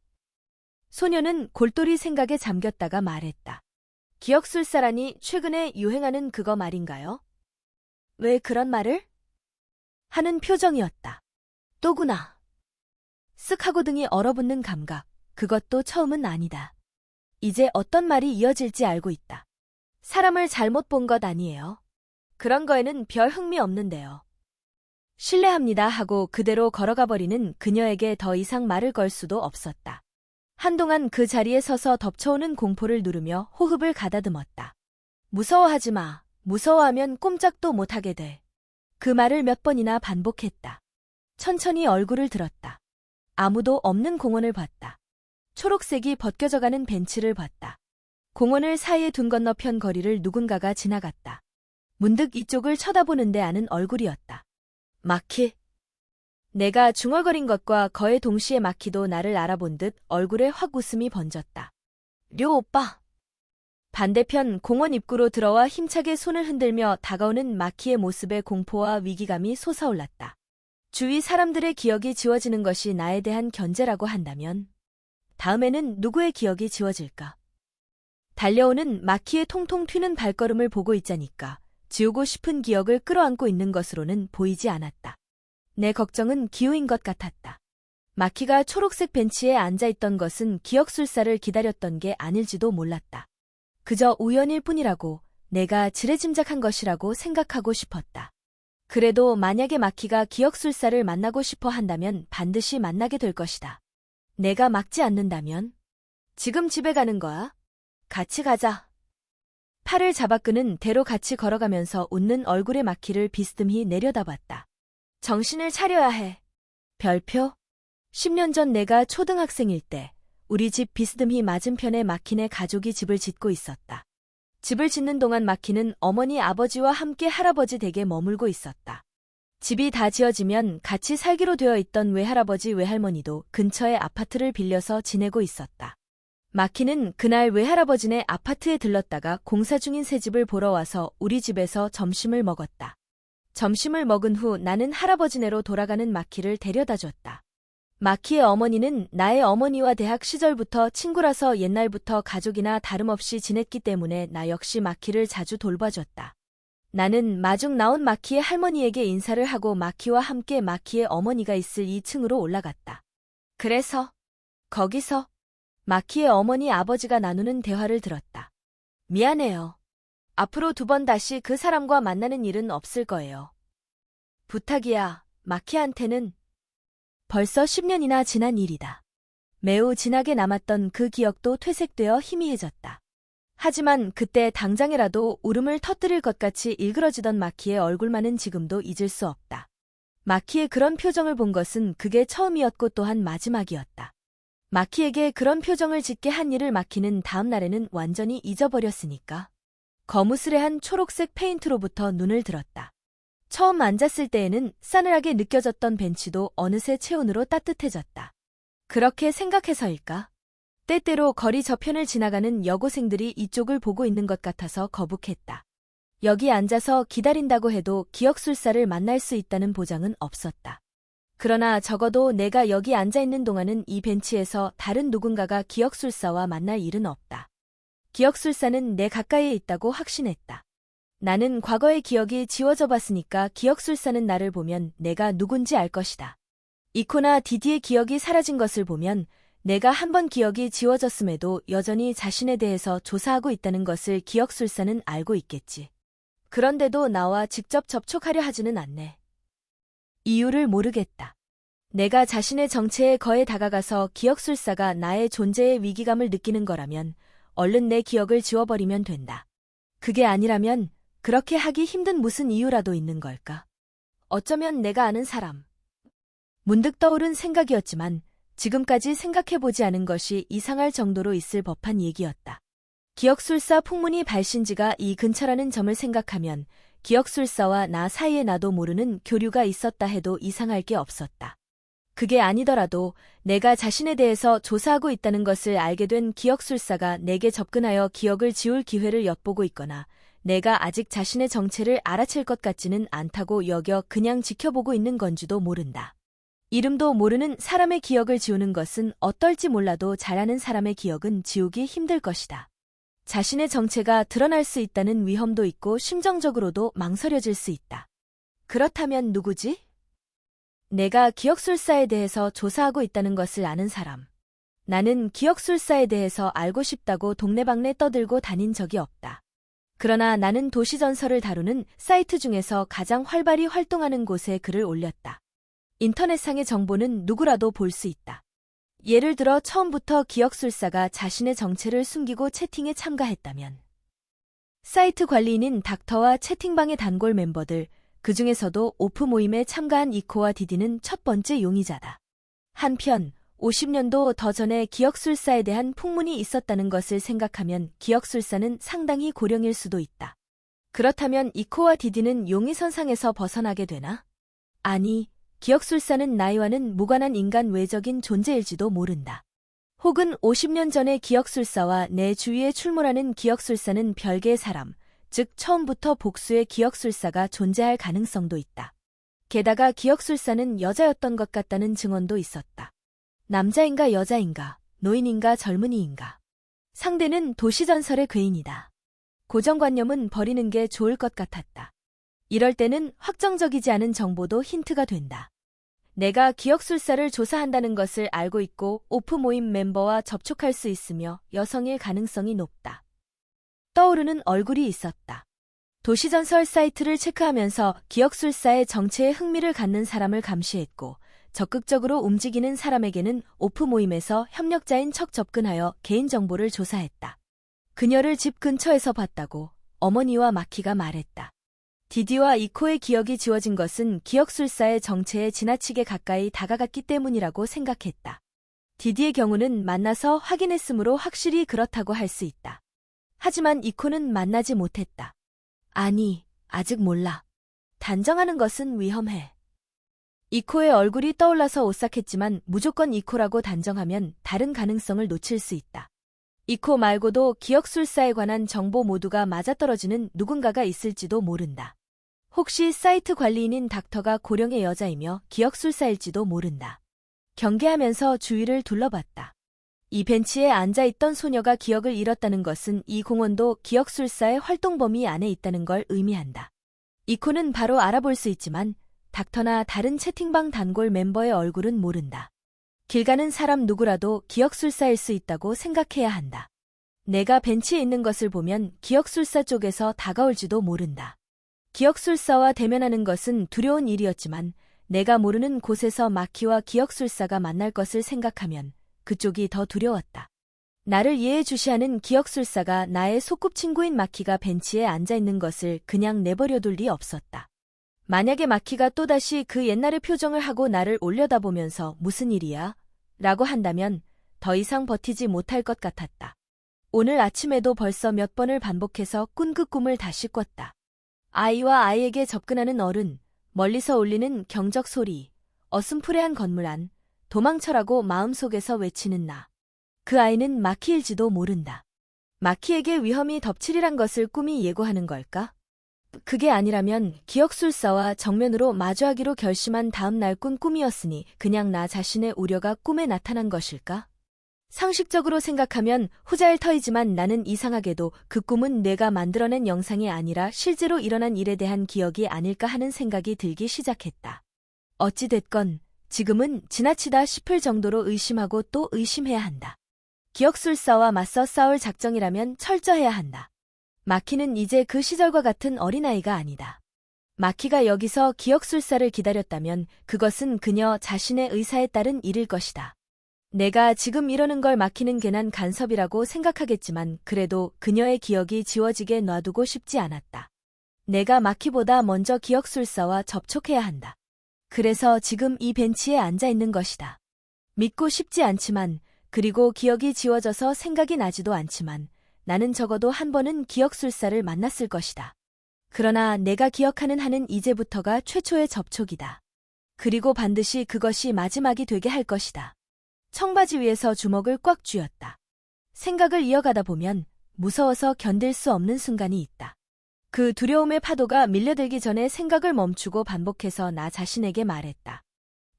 소녀는 골똘히 생각에 잠겼다가 말했다. 기억술사라니 최근에 유행하는 그거 말인가요? 왜 그런 말을? 하는 표정이었다. 또구나. 쓱 하고 등이 얼어붙는 감각, 그것도 처음은 아니다. 이제 어떤 말이 이어질지 알고 있다. 사람을 잘못 본 것 아니에요. 그런 거에는 별 흥미 없는데요. 실례합니다 하고 그대로 걸어가 버리는 그녀에게 더 이상 말을 걸 수도 없었다. 한동안 그 자리에 서서 덮쳐오는 공포를 누르며 호흡을 가다듬었다. 무서워하지 마. 무서워하면 꼼짝도 못하게 돼. 그 말을 몇 번이나 반복했다. 천천히 얼굴을 들었다. 아무도 없는 공원을 봤다. 초록색이 벗겨져가는 벤치를 봤다. 공원을 사이에 둔 건너편 거리를 누군가가 지나갔다. 문득 이쪽을 쳐다보는데 아는 얼굴이었다. 마키. 내가 중얼거린 것과 거의 동시에 마키도 나를 알아본 듯 얼굴에 확 웃음이 번졌다. 료 오빠. 반대편 공원 입구로 들어와 힘차게 손을 흔들며 다가오는 마키의 모습에 공포와 위기감이 솟아올랐다. 주위 사람들의 기억이 지워지는 것이 나에 대한 견제라고 한다면 다음에는 누구의 기억이 지워질까? 달려오는 마키의 통통 튀는 발걸음을 보고 있자니까 지우고 싶은 기억을 끌어안고 있는 것으로는 보이지 않았다. 내 걱정은 기우인 것 같았다. 마키가 초록색 벤치에 앉아있던 것은 기억술사를 기다렸던 게 아닐지도 몰랐다. 그저 우연일 뿐이라고, 내가 지레짐작한 것이라고 생각하고 싶었다. 그래도 만약에 마키가 기억술사를 만나고 싶어 한다면 반드시 만나게 될 것이다. 내가 막지 않는다면? 지금 집에 가는 거야? 같이 가자. 팔을 잡아 끄는 대로 같이 걸어가면서 웃는 얼굴의 마키를 비스듬히 내려다봤다. 정신을 차려야 해. 별표? 10년 전 내가 초등학생일 때 우리 집 비스듬히 맞은편에 마키네 가족이 집을 짓고 있었다. 집을 짓는 동안 마키는 어머니 아버지와 함께 할아버지 댁에 머물고 있었다. 집이 다 지어지면 같이 살기로 되어 있던 외할아버지 외할머니도 근처에 아파트를 빌려서 지내고 있었다. 마키는 그날 외할아버지네 아파트에 들렀다가 공사 중인 새 집을 보러 와서 우리 집에서 점심을 먹었다. 점심을 먹은 후 나는 할아버지네로 돌아가는 마키를 데려다줬다. 마키의 어머니는 나의 어머니와 대학 시절부터 친구라서 옛날부터 가족이나 다름없이 지냈기 때문에 나 역시 마키를 자주 돌봐줬다. 나는 마중 나온 마키의 할머니에게 인사를 하고 마키와 함께 마키의 어머니가 있을 2층으로 올라갔다. 그래서 거기서 마키의 어머니 아버지가 나누는 대화를 들었다. 미안해요. 앞으로 2번 다시 그 사람과 만나는 일은 없을 거예요. 부탁이야. 마키한테는. 벌써 10년이나 지난 일이다. 매우 진하게 남았던 그 기억도 퇴색되어 희미해졌다. 하지만 그때 당장이라도 울음을 터뜨릴 것 같이 일그러지던 마키의 얼굴만은 지금도 잊을 수 없다. 마키의 그런 표정을 본 것은 그게 처음이었고 또한 마지막이었다. 마키에게 그런 표정을 짓게 한 일을 마키는 다음 날에는 완전히 잊어버렸으니까. 거무스레한 초록색 페인트로부터 눈을 들었다. 처음 앉았을 때에는 싸늘하게 느껴졌던 벤치도 어느새 체온으로 따뜻해졌다. 그렇게 생각해서일까? 때때로 거리 저편을 지나가는 여고생들이 이쪽을 보고 있는 것 같아서 거북했다. 여기 앉아서 기다린다고 해도 기억술사를 만날 수 있다는 보장은 없었다. 그러나 적어도 내가 여기 앉아있는 동안은 이 벤치에서 다른 누군가가 기억술사와 만날 일은 없다. 기억술사는 내 가까이에 있다고 확신했다. 나는 과거의 기억이 지워져 봤으니까 기억술사는 나를 보면 내가 누군지 알 것이다. 이코나 디디의 기억이 사라진 것을 보면 내가 한번 기억이 지워졌음에도 여전히 자신에 대해서 조사하고 있다는 것을 기억술사는 알고 있겠지. 그런데도 나와 직접 접촉하려 하지는 않네. 이유를 모르겠다. 내가 자신의 정체에 거의 다가가서 기억술사가 나의 존재의 위기감을 느끼는 거라면 얼른 내 기억을 지워버리면 된다. 그게 아니라면 그렇게 하기 힘든 무슨 이유라도 있는 걸까? 어쩌면 내가 아는 사람. 문득 떠오른 생각이었지만 지금까지 생각해보지 않은 것이 이상할 정도로 있을 법한 얘기였다. 기억술사 풍문이 발신지가 이 근처라는 점을 생각하면 기억술사와 나 사이에 나도 모르는 교류가 있었다 해도 이상할 게 없었다. 그게 아니더라도 내가 자신에 대해서 조사하고 있다는 것을 알게 된 기억술사가 내게 접근하여 기억을 지울 기회를 엿보고 있거나 내가 아직 자신의 정체를 알아챌 것 같지는 않다고 여겨 그냥 지켜보고 있는 건지도 모른다. 이름도 모르는 사람의 기억을 지우는 것은 어떨지 몰라도 잘 아는 사람의 기억은 지우기 힘들 것이다. 자신의 정체가 드러날 수 있다는 위험도 있고 심정적으로도 망설여질 수 있다. 그렇다면 누구지? 내가 기억술사에 대해서 조사하고 있다는 것을 아는 사람. 나는 기억술사에 대해서 알고 싶다고 동네방네 떠들고 다닌 적이 없다. 그러나 나는 도시전설을 다루는 사이트 중에서 가장 활발히 활동하는 곳에 글을 올렸다. 인터넷상의 정보는 누구라도 볼 수 있다. 예를 들어 처음부터 기억술사가 자신의 정체를 숨기고 채팅에 참가했다면 사이트 관리인인 닥터와 채팅방의 단골 멤버들, 그 중에서도 오프 모임에 참가한 이코와 디디는 첫 번째 용의자다. 한편 50년도 더 전에 기억술사에 대한 풍문이 있었다는 것을 생각하면 기억술사는 상당히 고령일 수도 있다. 그렇다면 이코와 디디는 용의선상에서 벗어나게 되나? 아니, 기억술사는 나이와는 무관한 인간 외적인 존재일지도 모른다. 혹은 50년 전의 기억술사와 내 주위에 출몰하는 기억술사는 별개의 사람, 즉 처음부터 복수의 기억술사가 존재할 가능성도 있다. 게다가 기억술사는 여자였던 것 같다는 증언도 있었다. 남자인가 여자인가, 노인인가 젊은이인가. 상대는 도시전설의 괴인이다. 고정관념은 버리는 게 좋을 것 같았다. 이럴 때는 확정적이지 않은 정보도 힌트가 된다. 내가 기억술사를 조사한다는 것을 알고 있고 오프 모임 멤버와 접촉할 수 있으며 여성일 가능성이 높다. 떠오르는 얼굴이 있었다. 도시전설 사이트를 체크하면서 기억술사의 정체에 흥미를 갖는 사람을 감시했고 적극적으로 움직이는 사람에게는 오프 모임에서 협력자인 척 접근하여 개인정보를 조사했다. 그녀를 집 근처에서 봤다고 어머니와 마키가 말했다. 디디와 이코의 기억이 지워진 것은 기억술사의 정체에 지나치게 가까이 다가갔기 때문이라고 생각했다. 디디의 경우는 만나서 확인했으므로 확실히 그렇다고 할 수 있다. 하지만 이코는 만나지 못했다. 아니, 아직 몰라. 단정하는 것은 위험해. 이코의 얼굴이 떠올라서 오싹했지만 무조건 이코라고 단정하면 다른 가능성을 놓칠 수 있다. 이코 말고도 기억술사에 관한 정보 모두가 맞아떨어지는 누군가가 있을지도 모른다. 혹시 사이트 관리인인 닥터가 고령의 여자이며 기억술사일지도 모른다. 경계하면서 주위를 둘러봤다. 이 벤치에 앉아있던 소녀가 기억을 잃었다는 것은 이 공원도 기억술사의 활동 범위 안에 있다는 걸 의미한다. 이코는 바로 알아볼 수 있지만 닥터나 다른 채팅방 단골 멤버의 얼굴은 모른다. 길 가는 사람 누구라도 기억술사일 수 있다고 생각해야 한다. 내가 벤치에 있는 것을 보면 기억술사 쪽에서 다가올지도 모른다. 기억술사와 대면하는 것은 두려운 일이었지만 내가 모르는 곳에서 마키와 기억술사가 만날 것을 생각하면 그쪽이 더 두려웠다. 나를 예의주시하는 기억술사가 나의 소꿉친구인 마키가 벤치에 앉아있는 것을 그냥 내버려둘 리 없었다. 만약에 마키가 또다시 그 옛날의 표정을 하고 나를 올려다보면서 무슨 일이야? 라고 한다면 더 이상 버티지 못할 것 같았다. 오늘 아침에도 벌써 몇 번을 반복해서 꾼 그 꿈을 다시 꿨다. 아이와 아이에게 접근하는 어른, 멀리서 울리는 경적 소리, 어슴푸레한 건물 안, 도망쳐라고 마음속에서 외치는 나. 그 아이는 마키일지도 모른다. 마키에게 위험이 덮치리란 것을 꿈이 예고하는 걸까? 그게 아니라면 기억술사와 정면으로 마주하기로 결심한 다음 날 꾼 꿈이었으니 그냥 나 자신의 우려가 꿈에 나타난 것일까? 상식적으로 생각하면 후자일 터이지만 나는 이상하게도 그 꿈은 내가 만들어낸 영상이 아니라 실제로 일어난 일에 대한 기억이 아닐까 하는 생각이 들기 시작했다. 어찌됐건 지금은 지나치다 싶을 정도로 의심하고 또 의심해야 한다. 기억술사와 맞서 싸울 작정이라면 철저해야 한다. 마키는 이제 그 시절과 같은 어린아이가 아니다. 마키가 여기서 기억술사를 기다렸다면 그것은 그녀 자신의 의사에 따른 일일 것이다. 내가 지금 이러는 걸 마키는 괜한 간섭이라고 생각하겠지만 그래도 그녀의 기억이 지워지게 놔두고 싶지 않았다. 내가 마키보다 먼저 기억술사와 접촉해야 한다. 그래서 지금 이 벤치에 앉아 있는 것이다. 믿고 싶지 않지만 그리고 기억이 지워져서 생각이 나지도 않지만 나는 적어도 한 번은 기억술사를 만났을 것이다. 그러나 내가 기억하는 한은 이제부터가 최초의 접촉이다. 그리고 반드시 그것이 마지막이 되게 할 것이다. 청바지 위에서 주먹을 꽉 쥐었다. 생각을 이어가다 보면 무서워서 견딜 수 없는 순간이 있다. 그 두려움의 파도가 밀려들기 전에 생각을 멈추고 반복해서 나 자신에게 말했다.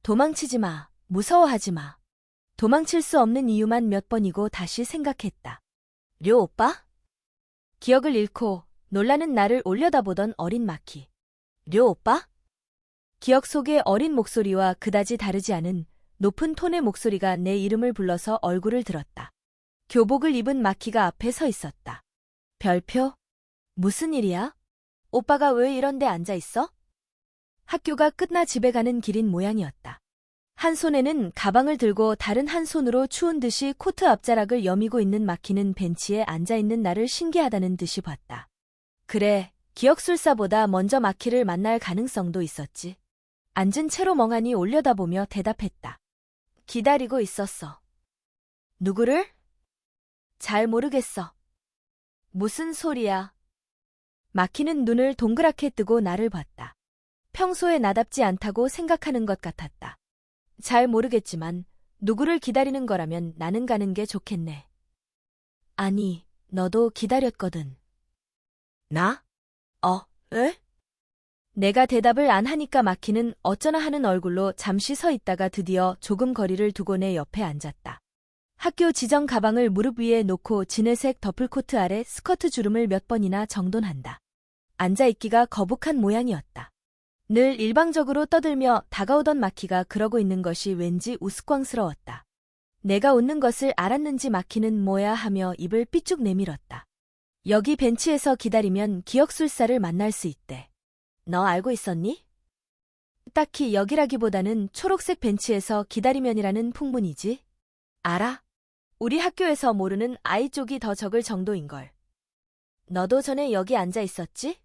도망치지 마, 무서워하지 마. 도망칠 수 없는 이유만 몇 번이고 다시 생각했다. 료 오빠? 기억을 잃고 놀라는 나를 올려다보던 어린 마키. 료 오빠? 기억 속의 어린 목소리와 그다지 다르지 않은 높은 톤의 목소리가 내 이름을 불러서 얼굴을 들었다. 교복을 입은 마키가 앞에 서 있었다. 별표? 무슨 일이야? 오빠가 왜 이런 데 앉아 있어? 학교가 끝나 집에 가는 길인 모양이었다. 한 손에는 가방을 들고 다른 한 손으로 추운 듯이 코트 앞자락을 여미고 있는 마키는 벤치에 앉아있는 나를 신기하다는 듯이 봤다. 그래, 기억술사보다 먼저 마키를 만날 가능성도 있었지. 앉은 채로 멍하니 올려다보며 대답했다. 기다리고 있었어. 누구를? 잘 모르겠어. 무슨 소리야? 마키는 눈을 동그랗게 뜨고 나를 봤다. 평소에 나답지 않다고 생각하는 것 같았다. 잘 모르겠지만 누구를 기다리는 거라면 나는 가는 게 좋겠네. 아니, 너도 기다렸거든. 나? 에? 내가 대답을 안 하니까 마키는 어쩌나 하는 얼굴로 잠시 서 있다가 드디어 조금 거리를 두고 내 옆에 앉았다. 학교 지정 가방을 무릎 위에 놓고 진회색 더플코트 아래 스커트 주름을 몇 번이나 정돈한다. 앉아있기가 거북한 모양이었다. 늘 일방적으로 떠들며 다가오던 마키가 그러고 있는 것이 왠지 우스꽝스러웠다. 내가 웃는 것을 알았는지 마키는 뭐야 하며 입을 삐쭉 내밀었다. 여기 벤치에서 기다리면 기억술사를 만날 수 있대. 너 알고 있었니? 딱히 여기라기보다는 초록색 벤치에서 기다리면이라는 풍문이지. 알아? 우리 학교에서 모르는 아이 쪽이 더 적을 정도인걸. 너도 전에 여기 앉아 있었지?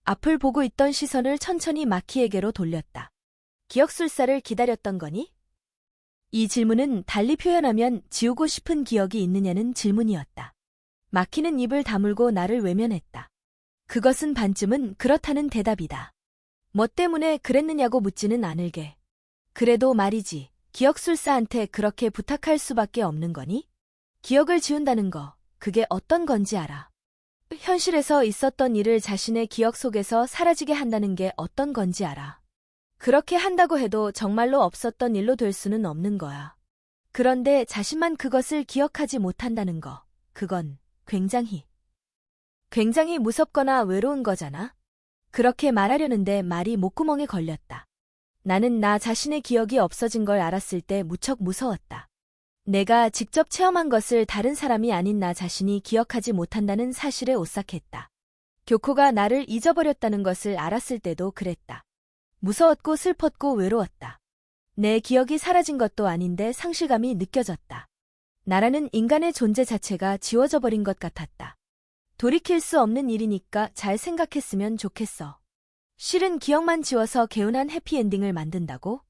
앞을 보고 있던 시선을 천천히 마키에게로 돌렸다. 기억술사를 기다렸던 거니? 이 질문은 달리 표현하면 지우고 싶은 기억이 있느냐는 질문이었다. 마키는 입을 다물고 나를 외면했다. 그것은 반쯤은 그렇다는 대답이다. 뭐 때문에 그랬느냐고 묻지는 않을게. 그래도 말이지, 기억술사한테 그렇게 부탁할 수밖에 없는 거니? 기억을 지운다는 거, 그게 어떤 건지 알아. 현실에서 있었던 일을 자신의 기억 속에서 사라지게 한다는 게 어떤 건지 알아. 그렇게 한다고 해도 정말로 없었던 일로 될 수는 없는 거야. 그런데 자신만 그것을 기억하지 못한다는 거, 그건 굉장히 무섭거나 외로운 거잖아. 그렇게 말하려는데 말이 목구멍에 걸렸다. 나는 나 자신의 기억이 없어진 걸 알았을 때 무척 무서웠다. 내가 직접 체험한 것을 다른 사람이 아닌 나 자신이 기억하지 못한다는 사실에 오싹했다. 교코가 나를 잊어버렸다는 것을 알았을 때도 그랬다. 무서웠고 슬펐고 외로웠다. 내 기억이 사라진 것도 아닌데 상실감이 느껴졌다. 나라는 인간의 존재 자체가 지워져 버린 것 같았다. 돌이킬 수 없는 일이니까 잘 생각했으면 좋겠어. 실은 기억만 지워서 개운한 해피엔딩을 만든다고?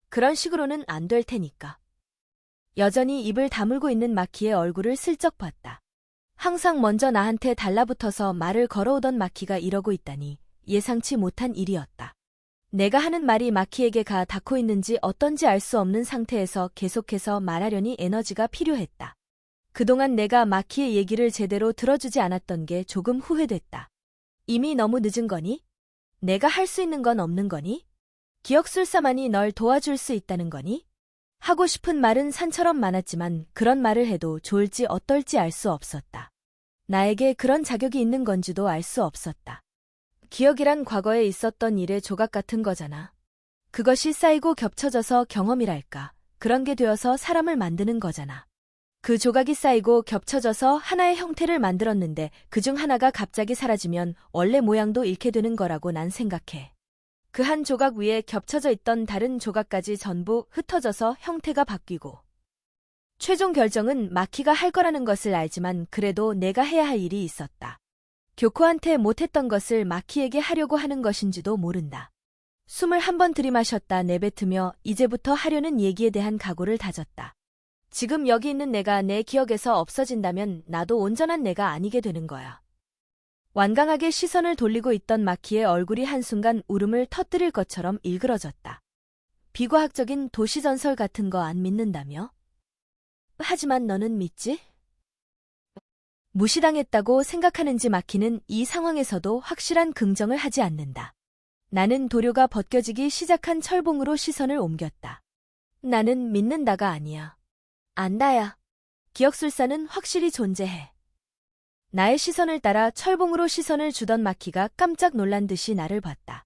그런 식으로는 안 될 테니까. 여전히 입을 다물고 있는 마키의 얼굴을 슬쩍 봤다. 항상 먼저 나한테 달라붙어서 말을 걸어오던 마키가 이러고 있다니 예상치 못한 일이었다. 내가 하는 말이 마키에게 가 닿고 있는지 어떤지 알 수 없는 상태에서 계속해서 말하려니 에너지가 필요했다. 그동안 내가 마키의 얘기를 제대로 들어주지 않았던 게 조금 후회됐다. 이미 너무 늦은 거니? 내가 할 수 있는 건 없는 거니? 기억술사만이 널 도와줄 수 있다는 거니? 하고 싶은 말은 산처럼 많았지만 그런 말을 해도 좋을지 어떨지 알 수 없었다. 나에게 그런 자격이 있는 건지도 알 수 없었다. 기억이란 과거에 있었던 일의 조각 같은 거잖아. 그것이 쌓이고 겹쳐져서 경험이랄까. 그런 게 되어서 사람을 만드는 거잖아. 그 조각이 쌓이고 겹쳐져서 하나의 형태를 만들었는데 그중 하나가 갑자기 사라지면 원래 모양도 잃게 되는 거라고 난 생각해. 그 한 조각 위에 겹쳐져 있던 다른 조각까지 전부 흩어져서 형태가 바뀌고. 최종 결정은 마키가 할 거라는 것을 알지만 그래도 내가 해야 할 일이 있었다. 교코한테 못했던 것을 마키에게 하려고 하는 것인지도 모른다. 숨을 한 번 들이마셨다 내뱉으며 이제부터 하려는 얘기에 대한 각오를 다졌다. 지금 여기 있는 내가 내 기억에서 없어진다면 나도 온전한 내가 아니게 되는 거야. 완강하게 시선을 돌리고 있던 마키의 얼굴이 한순간 울음을 터뜨릴 것처럼 일그러졌다. 비과학적인 도시전설 같은 거 안 믿는다며? 하지만 너는 믿지? 무시당했다고 생각하는지 마키는 이 상황에서도 확실한 긍정을 하지 않는다. 나는 도료가 벗겨지기 시작한 철봉으로 시선을 옮겼다. 나는 믿는다가 아니야. 안다야. 기억술사는 확실히 존재해. 나의 시선을 따라 철봉으로 시선을 주던 마키가 깜짝 놀란 듯이 나를 봤다.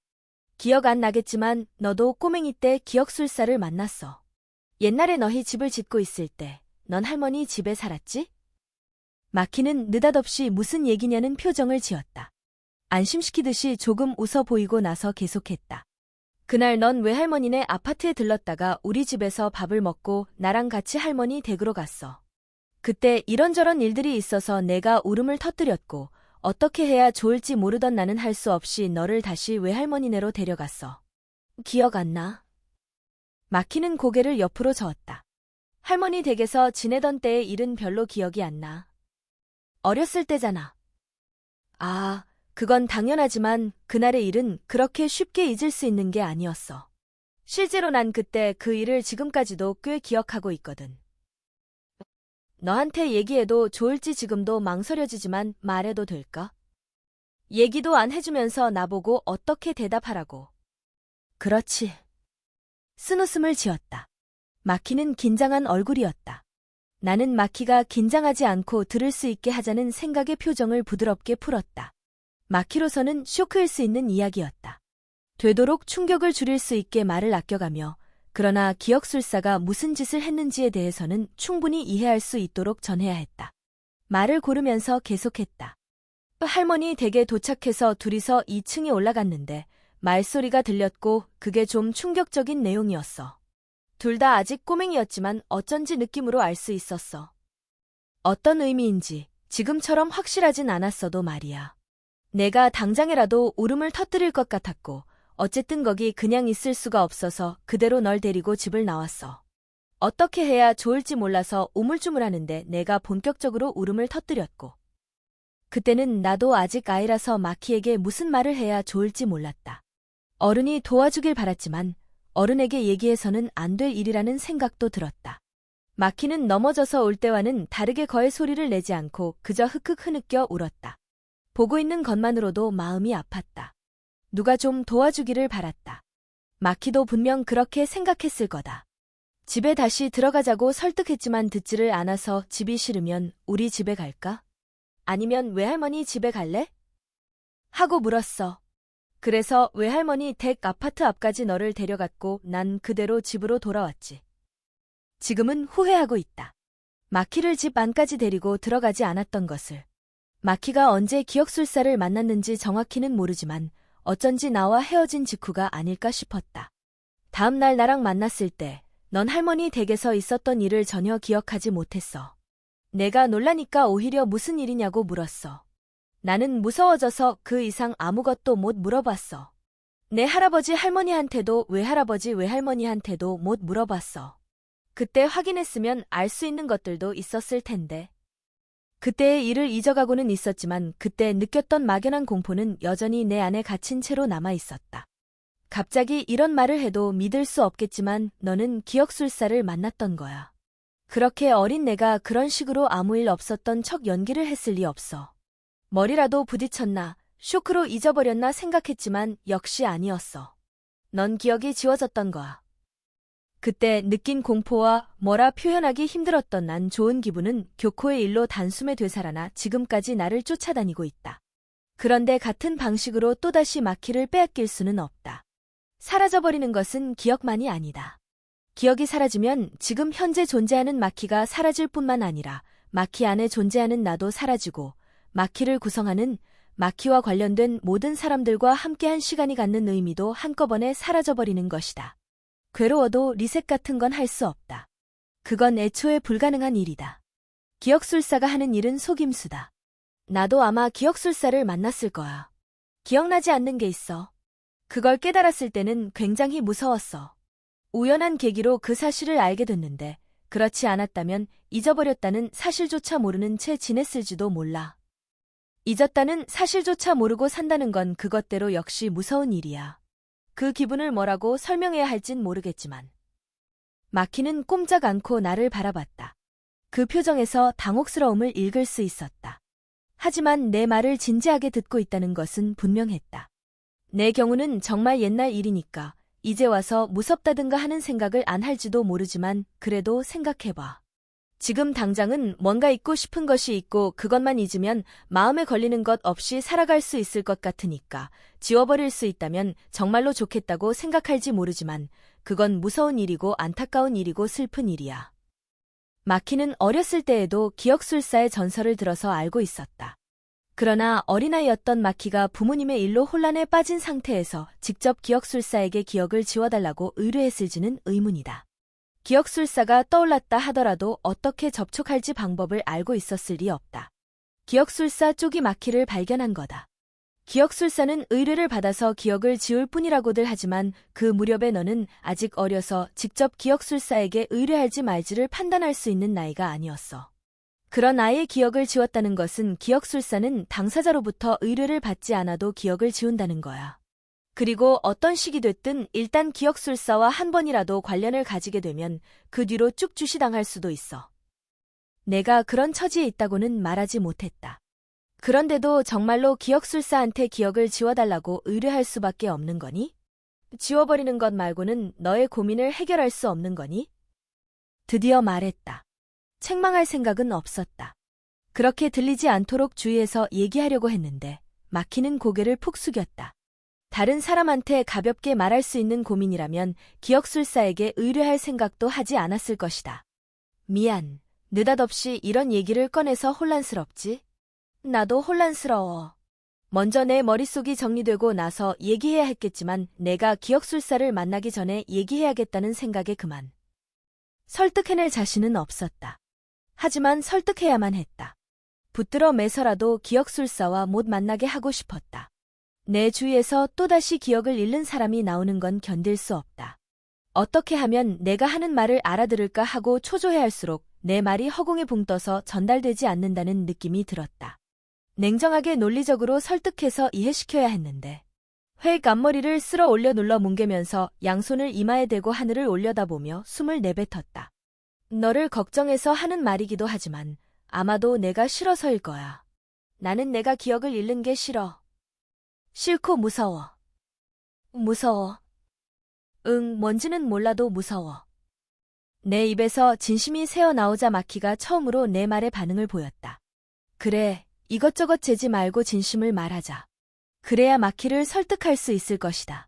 기억 안 나겠지만 너도 꼬맹이 때 기억술사를 만났어. 옛날에 너희 집을 짓고 있을 때 넌 할머니 집에 살았지? 마키는 느닷없이 무슨 얘기냐는 표정을 지었다. 안심시키듯이 조금 웃어 보이고 나서 계속했다. 그날 넌 외할머니네 아파트에 들렀다가 우리 집에서 밥을 먹고 나랑 같이 할머니 댁으로 갔어. 그때 이런저런 일들이 있어서 내가 울음을 터뜨렸고 어떻게 해야 좋을지 모르던 나는 할 수 없이 너를 다시 외할머니네로 데려갔어. 기억 안 나? 마키는 고개를 옆으로 저었다. 할머니 댁에서 지내던 때의 일은 별로 기억이 안 나. 어렸을 때잖아. 아, 그건 당연하지만 그날의 일은 그렇게 쉽게 잊을 수 있는 게 아니었어. 실제로 난 그때 그 일을 지금까지도 꽤 기억하고 있거든. 너한테 얘기해도 좋을지 지금도 망설여지지만 말해도 될까? 얘기도 안 해주면서 나보고 어떻게 대답하라고. 그렇지. 쓴웃음을 지었다. 마키는 긴장한 얼굴이었다. 나는 마키가 긴장하지 않고 들을 수 있게 하자는 생각의 표정을 부드럽게 풀었다. 마키로서는 쇼크일 수 있는 이야기였다. 되도록 충격을 줄일 수 있게 말을 아껴가며 그러나 기억술사가 무슨 짓을 했는지에 대해서는 충분히 이해할 수 있도록 전해야 했다. 말을 고르면서 계속했다. 할머니 댁에 도착해서 둘이서 2층에 올라갔는데 말소리가 들렸고 그게 좀 충격적인 내용이었어. 둘 다 아직 꼬맹이였지만 어쩐지 느낌으로 알 수 있었어. 어떤 의미인지 지금처럼 확실하진 않았어도 말이야. 내가 당장이라도 울음을 터뜨릴 것 같았고 어쨌든 거기 그냥 있을 수가 없어서 그대로 널 데리고 집을 나왔어. 어떻게 해야 좋을지 몰라서 우물쭈물하는데 내가 본격적으로 울음을 터뜨렸고. 그때는 나도 아직 아이라서 마키에게 무슨 말을 해야 좋을지 몰랐다. 어른이 도와주길 바랐지만 어른에게 얘기해서는 안 될 일이라는 생각도 들었다. 마키는 넘어져서 울 때와는 다르게 거의 소리를 내지 않고 그저 흑흑 흐느껴 울었다. 보고 있는 것만으로도 마음이 아팠다. 누가 좀 도와주기를 바랐다. 마키도 분명 그렇게 생각했을 거다. 집에 다시 들어가자고 설득했지만 듣지를 않아서 집이 싫으면 우리 집에 갈까? 아니면 외할머니 집에 갈래? 하고 물었어. 그래서 외할머니 댁 아파트 앞까지 너를 데려갔고 난 그대로 집으로 돌아왔지. 지금은 후회하고 있다. 마키를 집 안까지 데리고 들어가지 않았던 것을. 마키가 언제 기억술사를 만났는지 정확히는 모르지만 어쩐지 나와 헤어진 직후가 아닐까 싶었다. 다음 날 나랑 만났을 때 넌 할머니 댁에서 있었던 일을 전혀 기억하지 못했어. 내가 놀라니까 오히려 무슨 일이냐고 물었어. 나는 무서워져서 그 이상 아무것도 못 물어봤어. 내 할아버지 할머니한테도 외할아버지 외할머니한테도 못 물어봤어. 그때 확인했으면 알 수 있는 것들도 있었을 텐데. 그때의 일을 잊어가고는 있었지만 그때 느꼈던 막연한 공포는 여전히 내 안에 갇힌 채로 남아있었다. 갑자기 이런 말을 해도 믿을 수 없겠지만 너는 기억술사를 만났던 거야. 그렇게 어린 내가 그런 식으로 아무 일 없었던 척 연기를 했을 리 없어. 머리라도 부딪혔나, 쇼크로 잊어버렸나 생각했지만 역시 아니었어. 넌 기억이 지워졌던 거야. 그때 느낀 공포와 뭐라 표현하기 힘들었던 난 좋은 기분은 교코의 일로 단숨에 되살아나 지금까지 나를 쫓아다니고 있다. 그런데 같은 방식으로 또다시 마키를 빼앗길 수는 없다. 사라져버리는 것은 기억만이 아니다. 기억이 사라지면 지금 현재 존재하는 마키가 사라질 뿐만 아니라 마키 안에 존재하는 나도 사라지고 마키를 구성하는 마키와 관련된 모든 사람들과 함께한 시간이 갖는 의미도 한꺼번에 사라져버리는 것이다. 괴로워도 리셋 같은 건 할 수 없다. 그건 애초에 불가능한 일이다. 기억술사가 하는 일은 속임수다. 나도 아마 기억술사를 만났을 거야. 기억나지 않는 게 있어. 그걸 깨달았을 때는 굉장히 무서웠어. 우연한 계기로 그 사실을 알게 됐는데 그렇지 않았다면 잊어버렸다는 사실조차 모르는 채 지냈을지도 몰라. 잊었다는 사실조차 모르고 산다는 건 그것대로 역시 무서운 일이야. 그 기분을 뭐라고 설명해야 할진 모르겠지만. 마키는 꼼짝 않고 나를 바라봤다. 그 표정에서 당혹스러움을 읽을 수 있었다. 하지만 내 말을 진지하게 듣고 있다는 것은 분명했다. 내 경우는 정말 옛날 일이니까 이제 와서 무섭다든가 하는 생각을 안 할지도 모르지만 그래도 생각해봐. 지금 당장은 뭔가 잊고 싶은 것이 있고 그것만 잊으면 마음에 걸리는 것 없이 살아갈 수 있을 것 같으니까 지워버릴 수 있다면 정말로 좋겠다고 생각할지 모르지만 그건 무서운 일이고 안타까운 일이고 슬픈 일이야. 마키는 어렸을 때에도 기억술사의 전설을 들어서 알고 있었다. 그러나 어린아이였던 마키가 부모님의 일로 혼란에 빠진 상태에서 직접 기억술사에게 기억을 지워달라고 의뢰했을지는 의문이다. 기억술사가 떠올랐다 하더라도 어떻게 접촉할지 방법을 알고 있었을 리 없다. 기억술사 쪽이 마키를 발견한 거다. 기억술사는 의뢰를 받아서 기억을 지울 뿐이라고들 하지만 그 무렵에 너는 아직 어려서 직접 기억술사에게 의뢰할지 말지를 판단할 수 있는 나이가 아니었어. 그런 아이의 기억을 지웠다는 것은 기억술사는 당사자로부터 의뢰를 받지 않아도 기억을 지운다는 거야. 그리고 어떤 식이 됐든 일단 기억술사와 한 번이라도 관련을 가지게 되면 그 뒤로 쭉 주시당할 수도 있어. 내가 그런 처지에 있다고는 말하지 못했다. 그런데도 정말로 기억술사한테 기억을 지워달라고 의뢰할 수밖에 없는 거니? 지워버리는 것 말고는 너의 고민을 해결할 수 없는 거니? 드디어 말했다. 책망할 생각은 없었다. 그렇게 들리지 않도록 주의해서 얘기하려고 했는데 마키는 고개를 푹 숙였다. 다른 사람한테 가볍게 말할 수 있는 고민이라면 기억술사에게 의뢰할 생각도 하지 않았을 것이다. 미안, 느닷없이 이런 얘기를 꺼내서 혼란스럽지? 나도 혼란스러워. 먼저 내 머릿속이 정리되고 나서 얘기해야 했겠지만 내가 기억술사를 만나기 전에 얘기해야겠다는 생각에 그만. 설득해낼 자신은 없었다. 하지만 설득해야만 했다. 붙들어 매서라도 기억술사와 못 만나게 하고 싶었다. 내 주위에서 또다시 기억을 잃는 사람이 나오는 건 견딜 수 없다. 어떻게 하면 내가 하는 말을 알아들을까 하고 초조해할수록 내 말이 허공에 붕 떠서 전달되지 않는다는 느낌이 들었다. 냉정하게 논리적으로 설득해서 이해시켜야 했는데 회익 앞머리를 쓸어 올려 눌러 뭉개면서 양손을 이마에 대고 하늘을 올려다보며 숨을 내뱉었다. 너를 걱정해서 하는 말이기도 하지만 아마도 내가 싫어서일 거야. 나는 내가 기억을 잃는 게 싫어. 싫고 무서워. 무서워. 응, 뭔지는 몰라도 무서워. 내 입에서 진심이 새어나오자 마키가 처음으로 내 말에 반응을 보였다. 그래, 이것저것 재지 말고 진심을 말하자. 그래야 마키를 설득할 수 있을 것이다.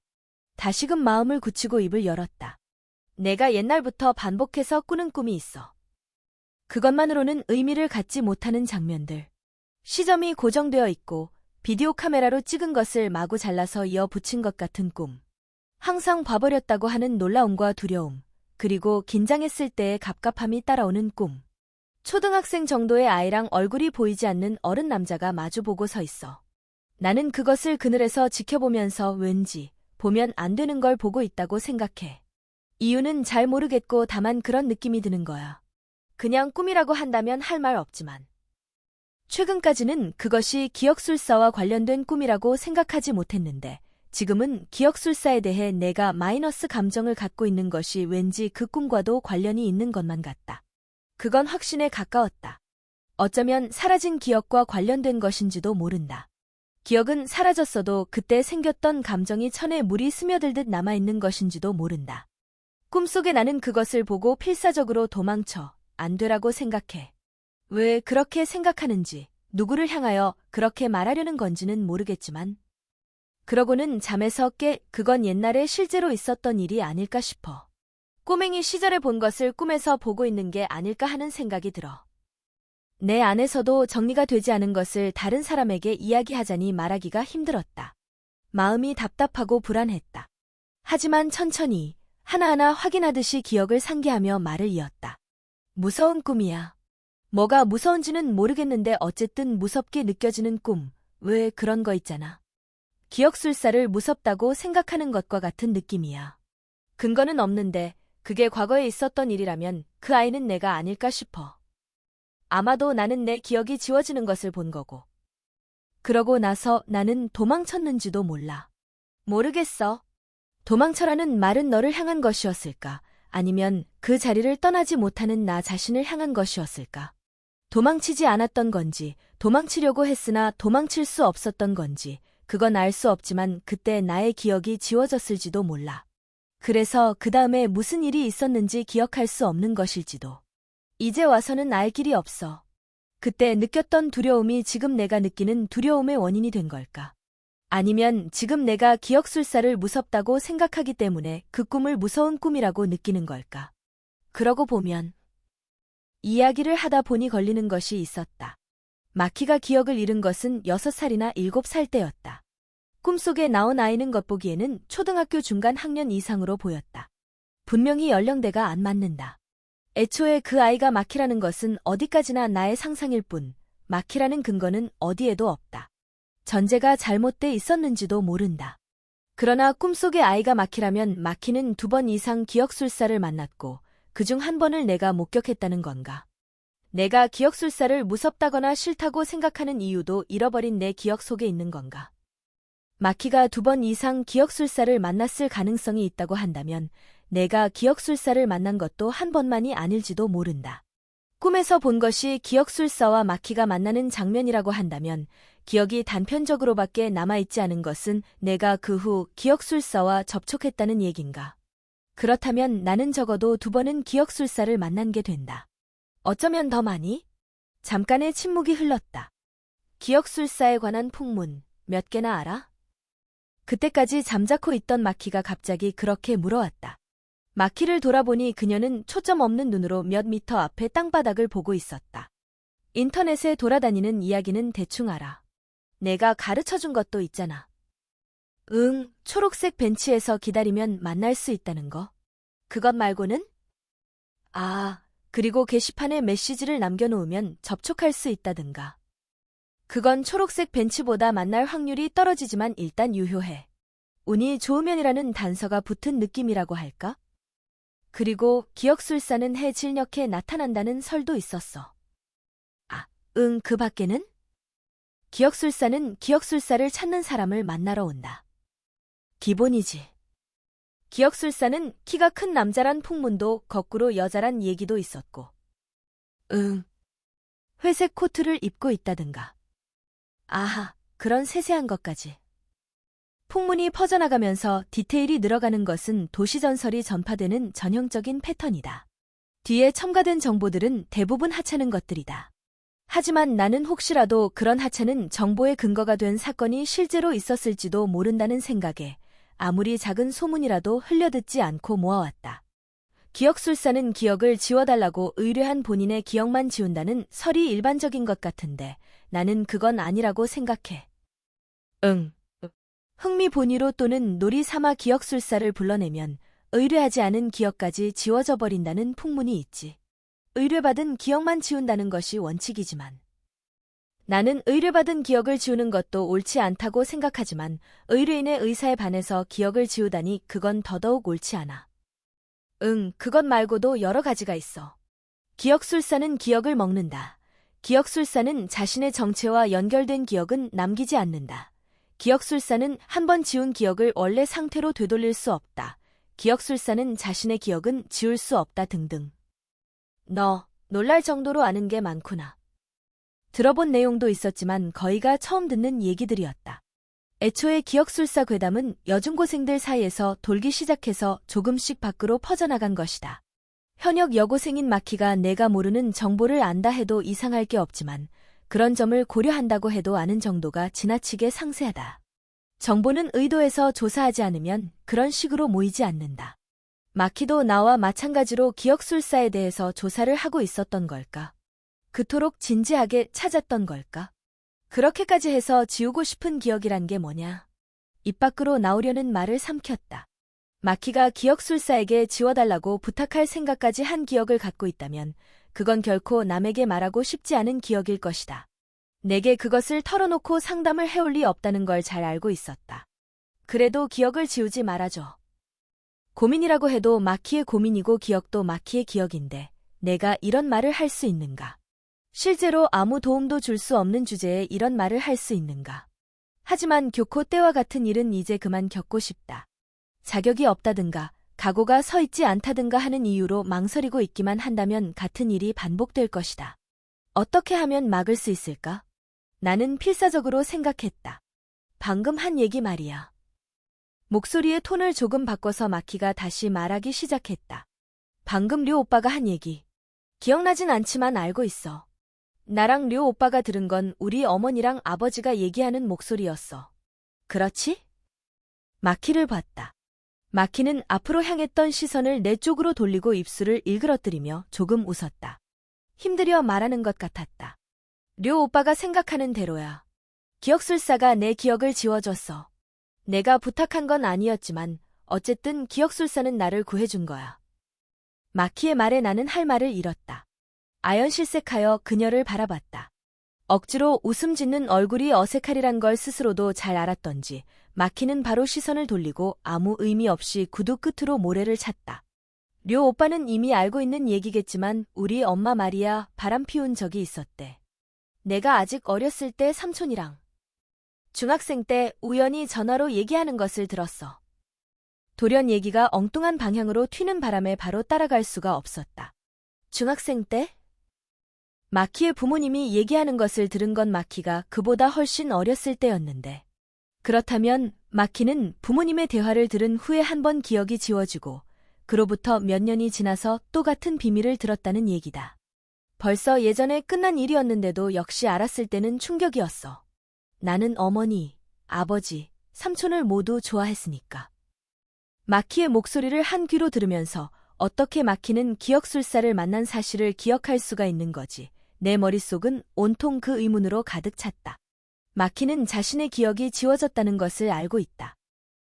다시금 마음을 굳히고 입을 열었다. 내가 옛날부터 반복해서 꾸는 꿈이 있어. 그것만으로는 의미를 갖지 못하는 장면들. 시점이 고정되어 있고 비디오 카메라로 찍은 것을 마구 잘라서 이어 붙인 것 같은 꿈. 항상 봐버렸다고 하는 놀라움과 두려움, 그리고 긴장했을 때의 갑갑함이 따라오는 꿈. 초등학생 정도의 아이랑 얼굴이 보이지 않는 어른 남자가 마주보고 서 있어. 나는 그것을 그늘에서 지켜보면서 왠지 보면 안 되는 걸 보고 있다고 생각해. 이유는 잘 모르겠고 다만 그런 느낌이 드는 거야. 그냥 꿈이라고 한다면 할 말 없지만. 최근까지는 그것이 기억술사와 관련된 꿈이라고 생각하지 못했는데 지금은 기억술사에 대해 내가 마이너스 감정을 갖고 있는 것이 왠지 그 꿈과도 관련이 있는 것만 같다. 그건 확신에 가까웠다. 어쩌면 사라진 기억과 관련된 것인지도 모른다. 기억은 사라졌어도 그때 생겼던 감정이 천에 물이 스며들듯 남아있는 것인지도 모른다. 꿈속에 나는 그것을 보고 필사적으로 도망쳐 안 되라고 생각해. 왜 그렇게 생각하는지, 누구를 향하여 그렇게 말하려는 건지는 모르겠지만 그러고는 잠에서 깨 그건 옛날에 실제로 있었던 일이 아닐까 싶어. 꼬맹이 시절에 본 것을 꿈에서 보고 있는 게 아닐까 하는 생각이 들어. 내 안에서도 정리가 되지 않은 것을 다른 사람에게 이야기하자니 말하기가 힘들었다. 마음이 답답하고 불안했다. 하지만 천천히 하나하나 확인하듯이 기억을 상기하며 말을 이었다. 무서운 꿈이야. 뭐가 무서운지는 모르겠는데 어쨌든 무섭게 느껴지는 꿈. 왜 그런 거 있잖아. 기억술사를 무섭다고 생각하는 것과 같은 느낌이야. 근거는 없는데 그게 과거에 있었던 일이라면 그 아이는 내가 아닐까 싶어. 아마도 나는 내 기억이 지워지는 것을 본 거고. 그러고 나서 나는 도망쳤는지도 몰라. 모르겠어. 도망쳐라는 말은 너를 향한 것이었을까? 아니면 그 자리를 떠나지 못하는 나 자신을 향한 것이었을까? 도망치지 않았던 건지, 도망치려고 했으나 도망칠 수 없었던 건지, 그건 알 수 없지만 그때 나의 기억이 지워졌을지도 몰라. 그래서 그 다음에 무슨 일이 있었는지 기억할 수 없는 것일지도. 이제 와서는 알 길이 없어. 그때 느꼈던 두려움이 지금 내가 느끼는 두려움의 원인이 된 걸까? 아니면 지금 내가 기억술사를 무섭다고 생각하기 때문에 그 꿈을 무서운 꿈이라고 느끼는 걸까? 그러고 보면 이야기를 하다 보니 걸리는 것이 있었다. 마키가 기억을 잃은 것은 6살이나 7살 때였다. 꿈속에 나온 아이는 겉보기에는 초등학교 중간 학년 이상으로 보였다. 분명히 연령대가 안 맞는다. 애초에 그 아이가 마키라는 것은 어디까지나 나의 상상일 뿐, 마키라는 근거는 어디에도 없다. 전제가 잘못돼 있었는지도 모른다. 그러나 꿈속의 아이가 마키라면 마키는 2번 이상 기억술사를 만났고 그중 한 번을 내가 목격했다는 건가? 내가 기억술사를 무섭다거나 싫다고 생각하는 이유도 잃어버린 내 기억 속에 있는 건가? 마키가 2번 이상 기억술사를 만났을 가능성이 있다고 한다면 내가 기억술사를 만난 것도 한 번만이 아닐지도 모른다. 꿈에서 본 것이 기억술사와 마키가 만나는 장면이라고 한다면 기억이 단편적으로밖에 남아있지 않은 것은 내가 그 후 기억술사와 접촉했다는 얘긴가? 그렇다면 나는 적어도 2번은 기억술사를 만난 게 된다. 어쩌면 더 많이? 잠깐의 침묵이 흘렀다. 기억술사에 관한 풍문 몇 개나 알아? 그때까지 잠자코 있던 마키가 갑자기 그렇게 물어왔다. 마키를 돌아보니 그녀는 초점 없는 눈으로 몇 미터 앞의 땅바닥을 보고 있었다. 인터넷에 돌아다니는 이야기는 대충 알아. 내가 가르쳐준 것도 있잖아. 응, 초록색 벤치에서 기다리면 만날 수 있다는 거. 그것 말고는? 아, 그리고 게시판에 메시지를 남겨놓으면 접촉할 수 있다든가. 그건 초록색 벤치보다 만날 확률이 떨어지지만 일단 유효해. 운이 좋으면이라는 단서가 붙은 느낌이라고 할까? 그리고 기억술사는 해 질녘에 나타난다는 설도 있었어. 아, 응, 그 밖에는? 기억술사는 기억술사를 찾는 사람을 만나러 온다. 기본이지. 기억술사는 키가 큰 남자란 풍문도 거꾸로 여자란 얘기도 있었고. 응. 회색 코트를 입고 있다든가. 아하, 그런 세세한 것까지. 풍문이 퍼져나가면서 디테일이 늘어가는 것은 도시전설이 전파되는 전형적인 패턴이다. 뒤에 첨가된 정보들은 대부분 하찮은 것들이다. 하지만 나는 혹시라도 그런 하찮은 정보의 근거가 된 사건이 실제로 있었을지도 모른다는 생각에 아무리 작은 소문이라도 흘려듣지 않고 모아왔다. 기억술사는 기억을 지워달라고 의뢰한 본인의 기억만 지운다는 설이 일반적인 것 같은데 나는 그건 아니라고 생각해. 응. 흥미 본위로 또는 놀이 삼아 기억술사를 불러내면 의뢰하지 않은 기억까지 지워져 버린다는 풍문이 있지. 의뢰받은 기억만 지운다는 것이 원칙이지만 나는 의뢰받은 기억을 지우는 것도 옳지 않다고 생각하지만 의뢰인의 의사에 반해서 기억을 지우다니 그건 더더욱 옳지 않아. 그것 말고도 여러 가지가 있어. 기억술사는 기억을 먹는다. 기억술사는 자신의 정체와 연결된 기억은 남기지 않는다. 기억술사는 한 번 지운 기억을 원래 상태로 되돌릴 수 없다. 기억술사는 자신의 기억은 지울 수 없다 등등. 너 놀랄 정도로 아는 게 많구나. 들어본 내용도 있었지만 거의가 처음 듣는 얘기들이었다. 애초에 기억술사 괴담은 여중고생들 사이에서 돌기 시작해서 조금씩 밖으로 퍼져나간 것이다. 현역 여고생인 마키가 내가 모르는 정보를 안다 해도 이상할 게 없지만 그런 점을 고려한다고 해도 아는 정도가 지나치게 상세하다. 정보는 의도해서 조사하지 않으면 그런 식으로 모이지 않는다. 마키도 나와 마찬가지로 기억술사에 대해서 조사를 하고 있었던 걸까? 그토록 진지하게 찾았던 걸까? 그렇게까지 해서 지우고 싶은 기억이란 게 뭐냐? 입 밖으로 나오려는 말을 삼켰다. 마키가 기억술사에게 지워달라고 부탁할 생각까지 한 기억을 갖고 있다면 그건 결코 남에게 말하고 싶지 않은 기억일 것이다. 내게 그것을 털어놓고 상담을 해올 리 없다는 걸 잘 알고 있었다. 그래도 기억을 지우지 말아줘. 고민이라고 해도 마키의 고민이고 기억도 마키의 기억인데 내가 이런 말을 할 수 있는가? 실제로 아무 도움도 줄 수 없는 주제에 이런 말을 할 수 있는가? 하지만 교코 때와 같은 일은 이제 그만 겪고 싶다. 자격이 없다든가 각오가 서 있지 않다든가 하는 이유로 망설이고 있기만 한다면 같은 일이 반복될 것이다. 어떻게 하면 막을 수 있을까? 나는 필사적으로 생각했다. 방금 한 얘기 말이야. 목소리의 톤을 조금 바꿔서 마키가 다시 말하기 시작했다. 방금 류 오빠가 한 얘기. 기억나진 않지만 알고 있어. 나랑 류 오빠가 들은 건 우리 어머니랑 아버지가 얘기하는 목소리였어. 그렇지? 마키를 봤다. 마키는 앞으로 향했던 시선을 내 쪽으로 돌리고 입술을 일그러뜨리며 조금 웃었다. 힘들여 말하는 것 같았다. 류 오빠가 생각하는 대로야. 기억술사가 내 기억을 지워줬어. 내가 부탁한 건 아니었지만 어쨌든 기억술사는 나를 구해준 거야. 마키의 말에 나는 할 말을 잃었다. 아연실색하여 그녀를 바라봤다. 억지로 웃음 짓는 얼굴이 어색하리란 걸 스스로도 잘 알았던지 마키는 바로 시선을 돌리고 아무 의미 없이 구두 끝으로 모래를 찼다. 류 오빠는 이미 알고 있는 얘기겠지만 우리 엄마 말이야 바람 피운 적이 있었대. 내가 아직 어렸을 때 삼촌이랑 중학생 때 우연히 전화로 얘기하는 것을 들었어. 돌연 얘기가 엉뚱한 방향으로 튀는 바람에 바로 따라갈 수가 없었다. 중학생 때? 마키의 부모님이 얘기하는 것을 들은 건 마키가 그보다 훨씬 어렸을 때였는데. 그렇다면 마키는 부모님의 대화를 들은 후에 한 번 기억이 지워지고 그로부터 몇 년이 지나서 또 같은 비밀을 들었다는 얘기다. 벌써 예전에 끝난 일이었는데도 역시 알았을 때는 충격이었어. 나는 어머니, 아버지, 삼촌을 모두 좋아했으니까. 마키의 목소리를 한 귀로 들으면서 어떻게 마키는 기억술사를 만난 사실을 기억할 수가 있는 거지. 내 머릿속은 온통 그 의문으로 가득 찼다. 마키는 자신의 기억이 지워졌다는 것을 알고 있다.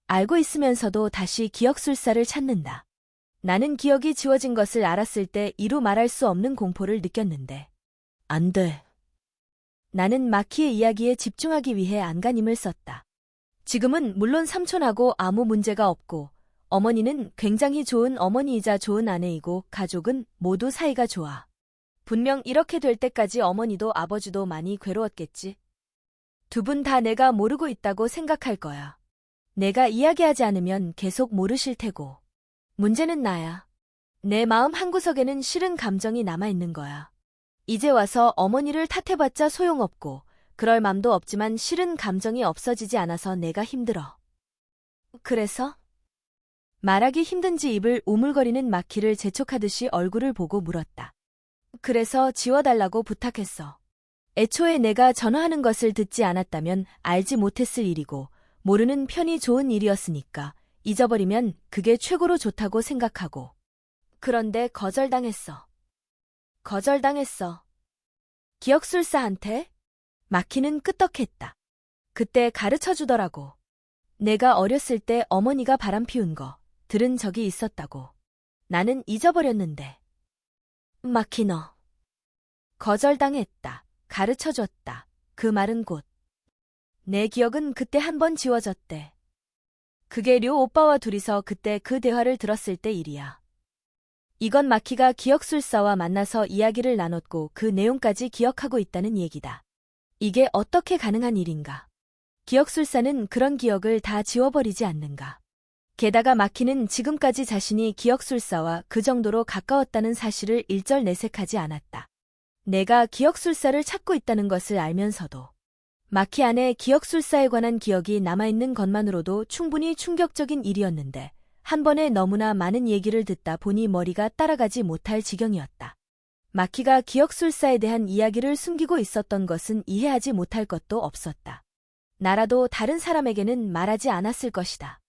알고 있으면서도 다시 기억술사를 찾는다. 나는 기억이 지워진 것을 알았을 때 이루 말할 수 없는 공포를 느꼈는데. 안 돼. 나는 마키의 이야기에 집중하기 위해 안간힘을 썼다. 지금은 물론 삼촌하고 아무 문제가 없고 어머니는 굉장히 좋은 어머니이자 좋은 아내이고 가족은 모두 사이가 좋아. 분명 이렇게 될 때까지 어머니도 아버지도 많이 괴로웠겠지. 두 분 다 내가 모르고 있다고 생각할 거야. 내가 이야기하지 않으면 계속 모르실 테고. 문제는 나야. 내 마음 한구석에는 싫은 감정이 남아있는 거야. 이제 와서 어머니를 탓해봤자 소용없고 그럴 맘도 없지만 싫은 감정이 없어지지 않아서 내가 힘들어. 그래서? 말하기 힘든지 입을 우물거리는 마키를 재촉하듯이 얼굴을 보고 물었다. 그래서 지워달라고 부탁했어. 애초에 내가 전화하는 것을 듣지 않았다면 알지 못했을 일이고 모르는 편이 좋은 일이었으니까 잊어버리면 그게 최고로 좋다고 생각하고. 그런데 거절당했어. 거절당했어. 기억술사한테? 마키는 끄떡했다. 그때 가르쳐주더라고. 내가 어렸을 때 어머니가 바람 피운 거 들은 적이 있었다고. 나는 잊어버렸는데. 마키 너. 거절당했다. 가르쳐줬다. 그 말은 곧. 내 기억은 그때 한 번 지워졌대. 그게 료 오빠와 둘이서 그때 그 대화를 들었을 때 일이야. 이건 마키가 기억술사와 만나서 이야기를 나눴고 그 내용까지 기억하고 있다는 얘기다. 이게 어떻게 가능한 일인가? 기억술사는 그런 기억을 다 지워버리지 않는가? 게다가 마키는 지금까지 자신이 기억술사와 그 정도로 가까웠다는 사실을 일절 내색하지 않았다. 내가 기억술사를 찾고 있다는 것을 알면서도 마키 안에 기억술사에 관한 기억이 남아있는 것만으로도 충분히 충격적인 일이었는데 한 번에 너무나 많은 얘기를 듣다 보니 머리가 따라가지 못할 지경이었다. 마키가 기억술사에 대한 이야기를 숨기고 있었던 것은 이해하지 못할 것도 없었다. 나라도 다른 사람에게는 말하지 않았을 것이다.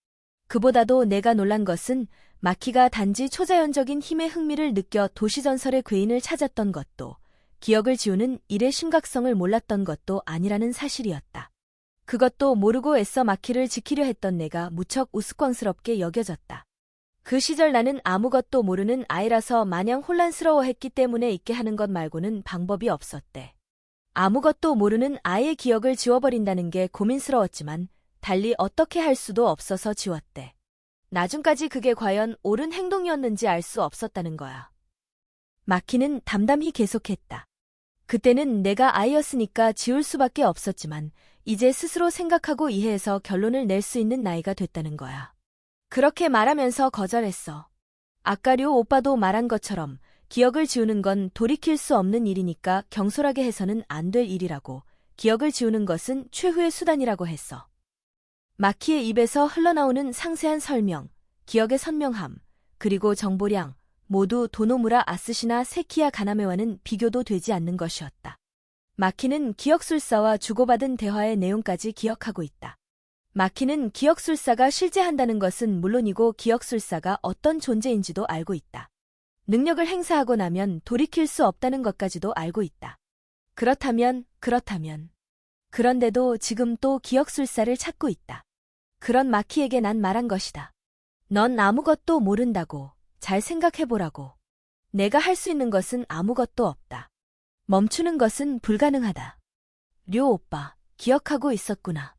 그보다도 내가 놀란 것은 마키가 단지 초자연적인 힘의 흥미를 느껴 도시전설의 괴인을 찾았던 것도 기억을 지우는 일의 심각성을 몰랐던 것도 아니라는 사실이었다. 그것도 모르고 애써 마키를 지키려 했던 내가 무척 우스꽝스럽게 여겨졌다. 그 시절 나는 아무것도 모르는 아이라서 마냥 혼란스러워했기 때문에 잊게 하는 것 말고는 방법이 없었대. 아무것도 모르는 아이의 기억을 지워버린다는 게 고민스러웠지만 달리 어떻게 할 수도 없어서 지웠대. 나중까지 그게 과연 옳은 행동이었는지 알 수 없었다는 거야. 마키는 담담히 계속했다. 그때는 내가 아이였으니까 지울 수밖에 없었지만 이제 스스로 생각하고 이해해서 결론을 낼 수 있는 나이가 됐다는 거야. 그렇게 말하면서 거절했어. 아까 료 오빠도 말한 것처럼 기억을 지우는 건 돌이킬 수 없는 일이니까 경솔하게 해서는 안 될 일이라고, 기억을 지우는 것은 최후의 수단이라고 했어. 마키의 입에서 흘러나오는 상세한 설명, 기억의 선명함, 그리고 정보량, 모두 도노무라 아스시나 세키야 가나메와는 비교도 되지 않는 것이었다. 마키는 기억술사와 주고받은 대화의 내용까지 기억하고 있다. 마키는 기억술사가 실제한다는 것은 물론이고 기억술사가 어떤 존재인지도 알고 있다. 능력을 행사하고 나면 돌이킬 수 없다는 것까지도 알고 있다. 그렇다면. 그런데도 지금 또 기억술사를 찾고 있다. 그런 마키에게 난 말한 것이다. 넌 아무것도 모른다고. 잘 생각해보라고. 내가 할 수 있는 것은 아무것도 없다. 멈추는 것은 불가능하다. 료 오빠, 기억하고 있었구나.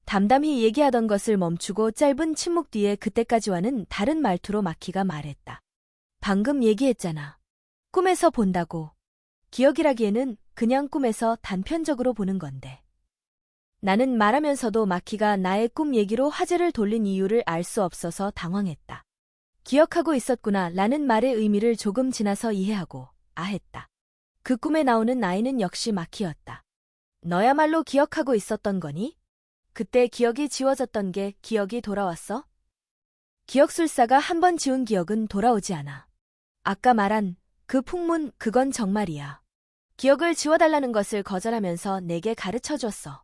담담히 얘기하던 것을 멈추고 짧은 침묵 뒤에 그때까지와는 다른 말투로 마키가 말했다. 방금 얘기했잖아. 꿈에서 본다고. 기억이라기에는 그냥 꿈에서 단편적으로 보는 건데. 나는 말하면서도 마키가 나의 꿈 얘기로 화제를 돌린 이유를 알 수 없어서 당황했다. 기억하고 있었구나 라는 말의 의미를 조금 지나서 이해하고 아했다. 그 꿈에 나오는 아이는 역시 마키였다. 너야말로 기억하고 있었던 거니? 그때 기억이 지워졌던 게 기억이 돌아왔어? 기억술사가 한 번 지운 기억은 돌아오지 않아. 아까 말한 그 풍문, 그건 정말이야. 기억을 지워달라는 것을 거절하면서 내게 가르쳐줬어.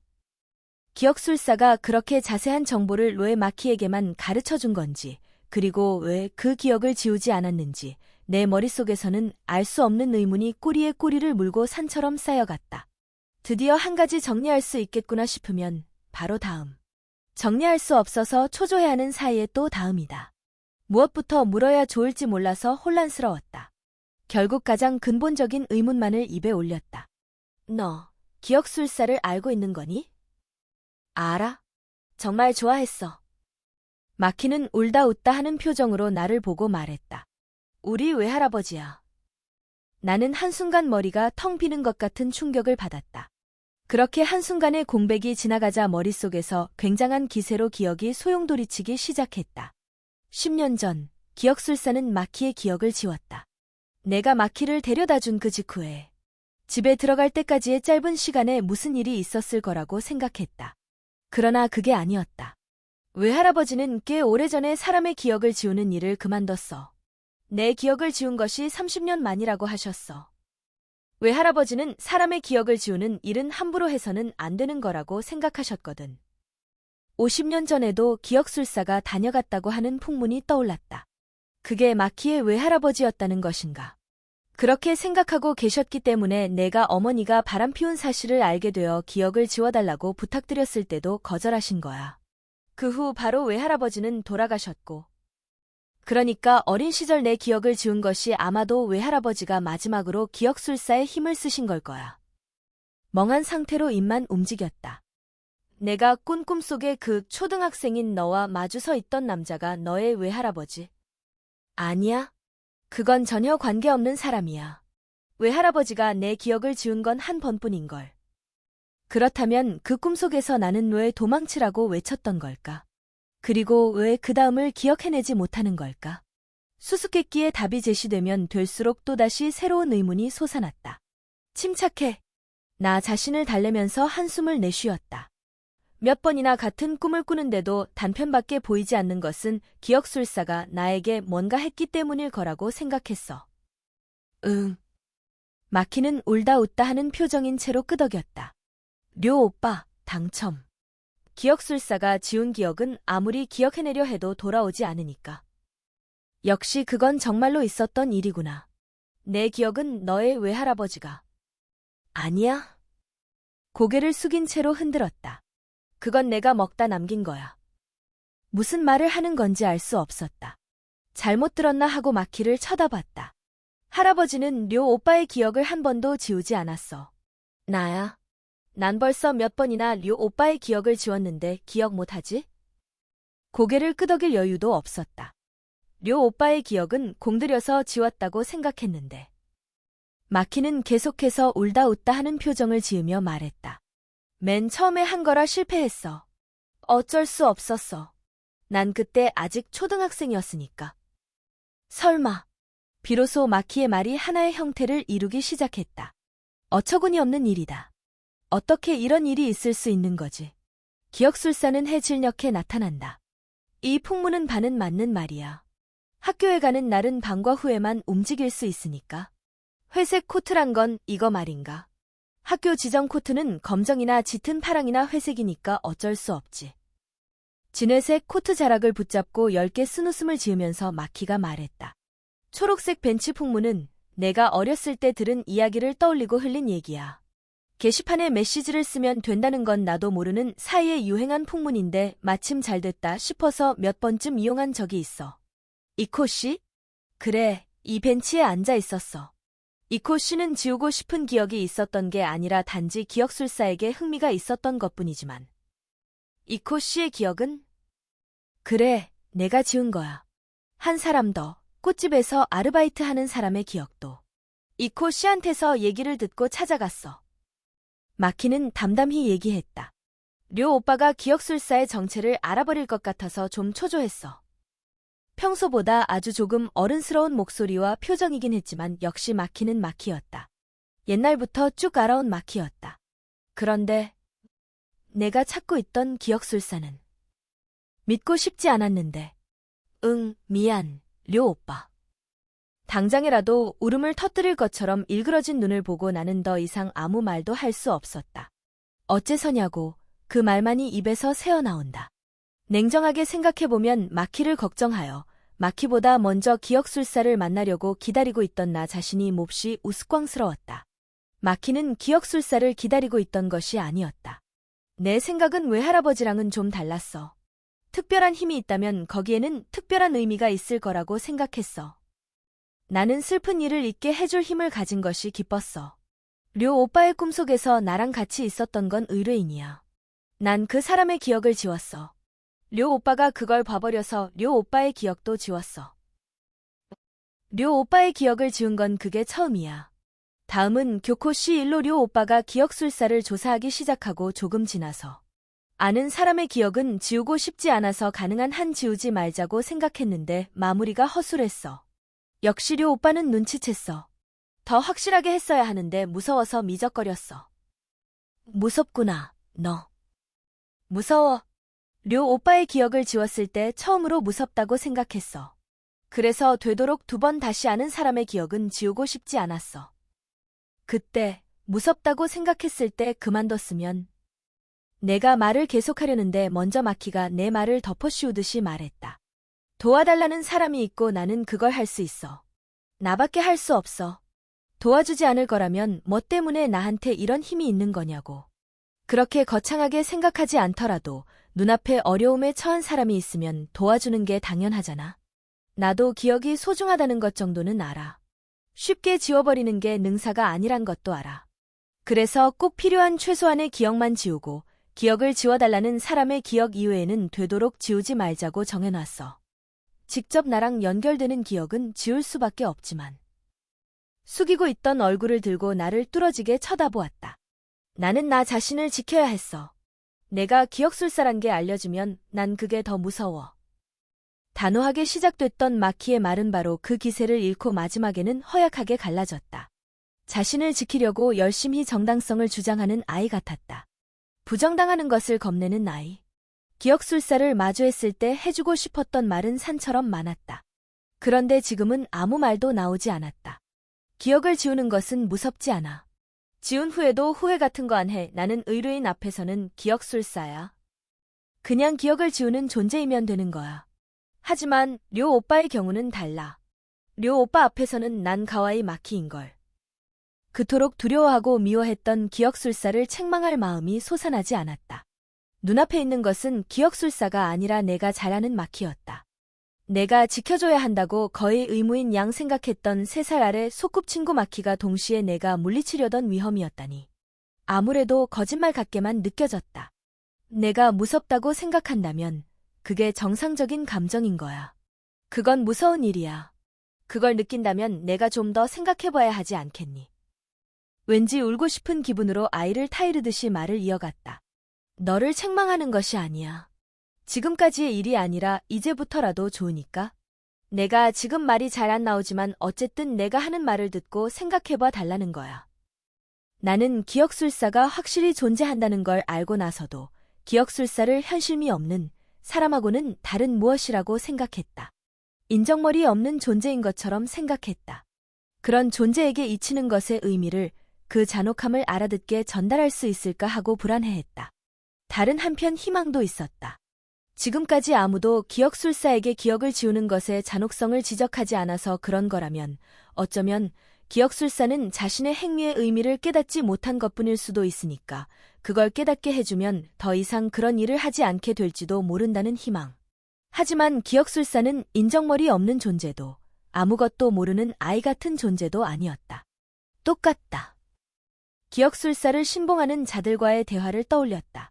기억술사가 그렇게 자세한 정보를 왜 마키에게만 가르쳐준 건지, 그리고 왜 그 기억을 지우지 않았는지 내 머릿속에서는 알 수 없는 의문이 꼬리에 꼬리를 물고 산처럼 쌓여갔다. 드디어 한 가지 정리할 수 있겠구나 싶으면 바로 다음. 정리할 수 없어서 초조해하는 사이에 또 다음이다. 무엇부터 물어야 좋을지 몰라서 혼란스러웠다. 결국 가장 근본적인 의문만을 입에 올렸다. 너 기억술사를 알고 있는 거니? 알아? 정말 좋아했어. 마키는 울다 웃다 하는 표정으로 나를 보고 말했다. 우리 외할아버지야. 나는 한순간 머리가 텅 비는 것 같은 충격을 받았다. 그렇게 한순간의 공백이 지나가자 머릿속에서 굉장한 기세로 기억이 소용돌이치기 시작했다. 10년 전, 기억술사는 마키의 기억을 지웠다. 내가 마키를 데려다준 그 직후에 집에 들어갈 때까지의 짧은 시간에 무슨 일이 있었을 거라고 생각했다. 그러나 그게 아니었다. 외할아버지는 꽤 오래전에 사람의 기억을 지우는 일을 그만뒀어. 내 기억을 지운 것이 30년 만이라고 하셨어. 외할아버지는 사람의 기억을 지우는 일은 함부로 해서는 안 되는 거라고 생각하셨거든. 50년 전에도 기억술사가 다녀갔다고 하는 풍문이 떠올랐다. 그게 마키의 외할아버지였다는 것인가? 그렇게 생각하고 계셨기 때문에 내가 어머니가 바람피운 사실을 알게 되어 기억을 지워달라고 부탁드렸을 때도 거절하신 거야. 그 후 바로 외할아버지는 돌아가셨고. 그러니까 어린 시절 내 기억을 지운 것이 아마도 외할아버지가 마지막으로 기억술사에 힘을 쓰신 걸 거야. 멍한 상태로 입만 움직였다. 내가 꾼 꿈속에 그 초등학생인 너와 마주 서 있던 남자가 너의 외할아버지? 아니야. 그건 전혀 관계없는 사람이야. 외할아버지가 내 기억을 지운 건 한 번뿐인걸. 그렇다면 그 꿈속에서 나는 왜 도망치라고 외쳤던 걸까? 그리고 왜 그 다음을 기억해내지 못하는 걸까? 수수께끼의 답이 제시되면 될수록 또다시 새로운 의문이 솟아났다. 침착해. 나 자신을 달래면서 한숨을 내쉬었다. 몇 번이나 같은 꿈을 꾸는데도 단편밖에 보이지 않는 것은 기억술사가 나에게 뭔가 했기 때문일 거라고 생각했어. 응. 마키는 울다 웃다 하는 표정인 채로 끄덕였다. 료 오빠, 당첨. 기억술사가 지운 기억은 아무리 기억해내려 해도 돌아오지 않으니까. 역시 그건 정말로 있었던 일이구나. 내 기억은 너의 외할아버지가. 아니야. 고개를 숙인 채로 흔들었다. 그건 내가 먹다 남긴 거야. 무슨 말을 하는 건지 알 수 없었다. 잘못 들었나 하고 마키를 쳐다봤다. 할아버지는 료 오빠의 기억을 한 번도 지우지 않았어. 나야. 난 벌써 몇 번이나 료 오빠의 기억을 지웠는데 기억 못하지? 고개를 끄덕일 여유도 없었다. 료 오빠의 기억은 공들여서 지웠다고 생각했는데. 마키는 계속해서 울다 웃다 하는 표정을 지으며 말했다. 맨 처음에 한 거라 실패했어. 어쩔 수 없었어. 난 그때 아직 초등학생이었으니까. 설마. 비로소 마키의 말이 하나의 형태를 이루기 시작했다. 어처구니 없는 일이다. 어떻게 이런 일이 있을 수 있는 거지? 기억술사는 해질녘에 나타난다. 이 풍문은 반은 맞는 말이야. 학교에 가는 날은 방과 후에만 움직일 수 있으니까. 회색 코트란 건 이거 말인가? 학교 지정 코트는 검정이나 짙은 파랑이나 회색이니까 어쩔 수 없지. 진회색 코트 자락을 붙잡고 10개 쓴웃음을 지으면서 마키가 말했다. 초록색 벤치 풍문은 내가 어렸을 때 들은 이야기를 떠올리고 흘린 얘기야. 게시판에 메시지를 쓰면 된다는 건 나도 모르는 사이에 유행한 풍문인데 마침 잘 됐다 싶어서 몇 번쯤 이용한 적이 있어. 이코 씨? 그래, 이 벤치에 앉아 있었어. 이코 씨는 지우고 싶은 기억이 있었던 게 아니라 단지 기억술사에게 흥미가 있었던 것뿐이지만. 이코 씨의 기억은? 그래, 내가 지운 거야. 한 사람 더, 꽃집에서 아르바이트 하는 사람의 기억도. 이코 씨한테서 얘기를 듣고 찾아갔어. 마키는 담담히 얘기했다. 료 오빠가 기억술사의 정체를 알아버릴 것 같아서 좀 초조했어. 평소보다 아주 조금 어른스러운 목소리와 표정이긴 했지만 역시 마키는 마키였다. 옛날부터 쭉 알아온 마키였다. 그런데 내가 찾고 있던 기억술사는 믿고 싶지 않았는데. 응, 미안, 료 오빠. 당장이라도 울음을 터뜨릴 것처럼 일그러진 눈을 보고 나는 더 이상 아무 말도 할 수 없었다. 어째서냐고 그 말만이 입에서 새어나온다. 냉정하게 생각해보면 마키를 걱정하여 마키보다 먼저 기억술사를 만나려고 기다리고 있던 나 자신이 몹시 우스꽝스러웠다. 마키는 기억술사를 기다리고 있던 것이 아니었다. 내 생각은 외할아버지랑은 좀 달랐어. 특별한 힘이 있다면 거기에는 특별한 의미가 있을 거라고 생각했어. 나는 슬픈 일을 잊게 해줄 힘을 가진 것이 기뻤어. 료 오빠의 꿈속에서 나랑 같이 있었던 건 의뢰인이야. 난 그 사람의 기억을 지웠어. 료 오빠가 그걸 봐버려서 료 오빠의 기억도 지웠어. 료 오빠의 기억을 지운 건 그게 처음이야. 다음은 교코시 일로 료 오빠가 기억술사를 조사하기 시작하고 조금 지나서. 아는 사람의 기억은 지우고 싶지 않아서 가능한 한 지우지 말자고 생각했는데 마무리가 허술했어. 역시 료 오빠는 눈치챘어. 더 확실하게 했어야 하는데 무서워서 미적거렸어. 무섭구나, 너. 무서워. 료 오빠의 기억을 지웠을 때 처음으로 무섭다고 생각했어. 그래서 되도록 2번 다시 아는 사람의 기억은 지우고 싶지 않았어. 그때 무섭다고 생각했을 때 그만뒀으면. 내가 말을 계속하려는데 먼저 마키가 내 말을 덮어씌우듯이 말했다. 도와달라는 사람이 있고 나는 그걸 할 수 있어. 나밖에 할 수 없어. 도와주지 않을 거라면 뭐 때문에 나한테 이런 힘이 있는 거냐고. 그렇게 거창하게 생각하지 않더라도 눈앞에 어려움에 처한 사람이 있으면 도와주는 게 당연하잖아. 나도 기억이 소중하다는 것 정도는 알아. 쉽게 지워버리는 게 능사가 아니란 것도 알아. 그래서 꼭 필요한 최소한의 기억만 지우고 기억을 지워달라는 사람의 기억 이외에는 되도록 지우지 말자고 정해놨어. 직접 나랑 연결되는 기억은 지울 수밖에 없지만. 숙이고 있던 얼굴을 들고 나를 뚫어지게 쳐다보았다. 나는 나 자신을 지켜야 했어. 내가 기억술사란 게 알려지면 난 그게 더 무서워. 단호하게 시작됐던 마키의 말은 바로 그 기세를 잃고 마지막에는 허약하게 갈라졌다. 자신을 지키려고 열심히 정당성을 주장하는 아이 같았다. 부정당하는 것을 겁내는 아이. 기억술사를 마주했을 때 해주고 싶었던 말은 산처럼 많았다. 그런데 지금은 아무 말도 나오지 않았다. 기억을 지우는 것은 무섭지 않아. 지운 후에도 후회 같은 거 안 해. 나는 의뢰인 앞에서는 기억술사야. 그냥 기억을 지우는 존재이면 되는 거야. 하지만 료 오빠의 경우는 달라. 료 오빠 앞에서는 난 가와이 마키인걸. 그토록 두려워하고 미워했던 기억술사를 책망할 마음이 솟아나지 않았다. 눈앞에 있는 것은 기억술사가 아니라 내가 잘 아는 마키였다. 내가 지켜줘야 한다고 거의 의무인 양 생각했던 3살 아래 소꿉친구 마키가 동시에 내가 물리치려던 위험이었다니. 아무래도 거짓말 같게만 느껴졌다. 내가 무섭다고 생각한다면 그게 정상적인 감정인 거야. 그건 무서운 일이야. 그걸 느낀다면 내가 좀 더 생각해봐야 하지 않겠니? 왠지 울고 싶은 기분으로 아이를 타이르듯이 말을 이어갔다. 너를 책망하는 것이 아니야. 지금까지의 일이 아니라 이제부터라도 좋으니까. 내가 지금 말이 잘 안 나오지만 어쨌든 내가 하는 말을 듣고 생각해봐 달라는 거야. 나는 기억술사가 확실히 존재한다는 걸 알고 나서도 기억술사를 현실미 없는 사람하고는 다른 무엇이라고 생각했다. 인정머리 없는 존재인 것처럼 생각했다. 그런 존재에게 잊히는 것의 의미를, 그 잔혹함을 알아듣게 전달할 수 있을까 하고 불안해했다. 다른 한편 희망도 있었다. 지금까지 아무도 기억술사에게 기억을 지우는 것의 잔혹성을 지적하지 않아서 그런 거라면 어쩌면 기억술사는 자신의 행위의 의미를 깨닫지 못한 것뿐일 수도 있으니까 그걸 깨닫게 해주면 더 이상 그런 일을 하지 않게 될지도 모른다는 희망. 하지만 기억술사는 인정머리 없는 존재도 아무것도 모르는 아이 같은 존재도 아니었다. 똑같다. 기억술사를 신봉하는 자들과의 대화를 떠올렸다.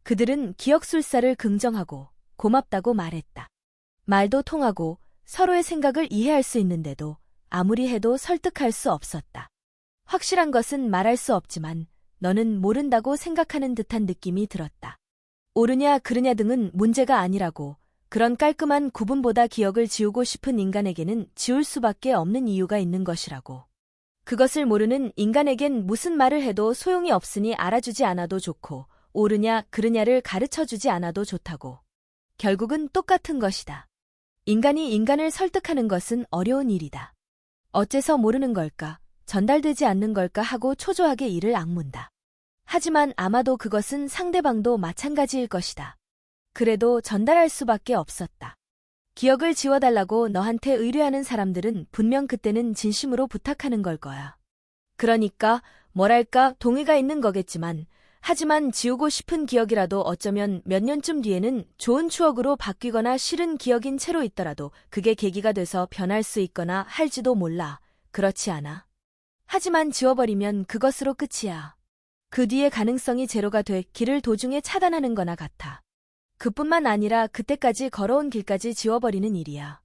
그들은 기억술사를 긍정하고 고맙다고 말했다. 말도 통하고 서로의 생각을 이해할 수 있는데도 아무리 해도 설득할 수 없었다. 확실한 것은 말할 수 없지만 너는 모른다고 생각하는 듯한 느낌이 들었다. 옳으냐 그르냐 등은 문제가 아니라고, 그런 깔끔한 구분보다 기억을 지우고 싶은 인간에게는 지울 수밖에 없는 이유가 있는 것이라고. 그것을 모르는 인간에겐 무슨 말을 해도 소용이 없으니 알아주지 않아도 좋고 옳으냐 그르냐를 가르쳐주지 않아도 좋다고. 결국은 똑같은 것이다. 인간이 인간을 설득하는 것은 어려운 일이다. 어째서 모르는 걸까, 전달되지 않는 걸까 하고 초조하게 이를 악문다. 하지만 아마도 그것은 상대방도 마찬가지일 것이다. 그래도 전달할 수밖에 없었다. 기억을 지워달라고 너한테 의뢰하는 사람들은 분명 그때는 진심으로 부탁하는 걸 거야. 그러니까 뭐랄까 동의가 있는 거겠지만, 하지만 지우고 싶은 기억이라도 어쩌면 몇 년쯤 뒤에는 좋은 추억으로 바뀌거나 싫은 기억인 채로 있더라도 그게 계기가 돼서 변할 수 있거나 할지도 몰라. 그렇지 않아? 하지만 지워버리면 그것으로 끝이야. 그 뒤에 가능성이 제로가 돼 길을 도중에 차단하는 거나 같아. 그뿐만 아니라 그때까지 걸어온 길까지 지워버리는 일이야.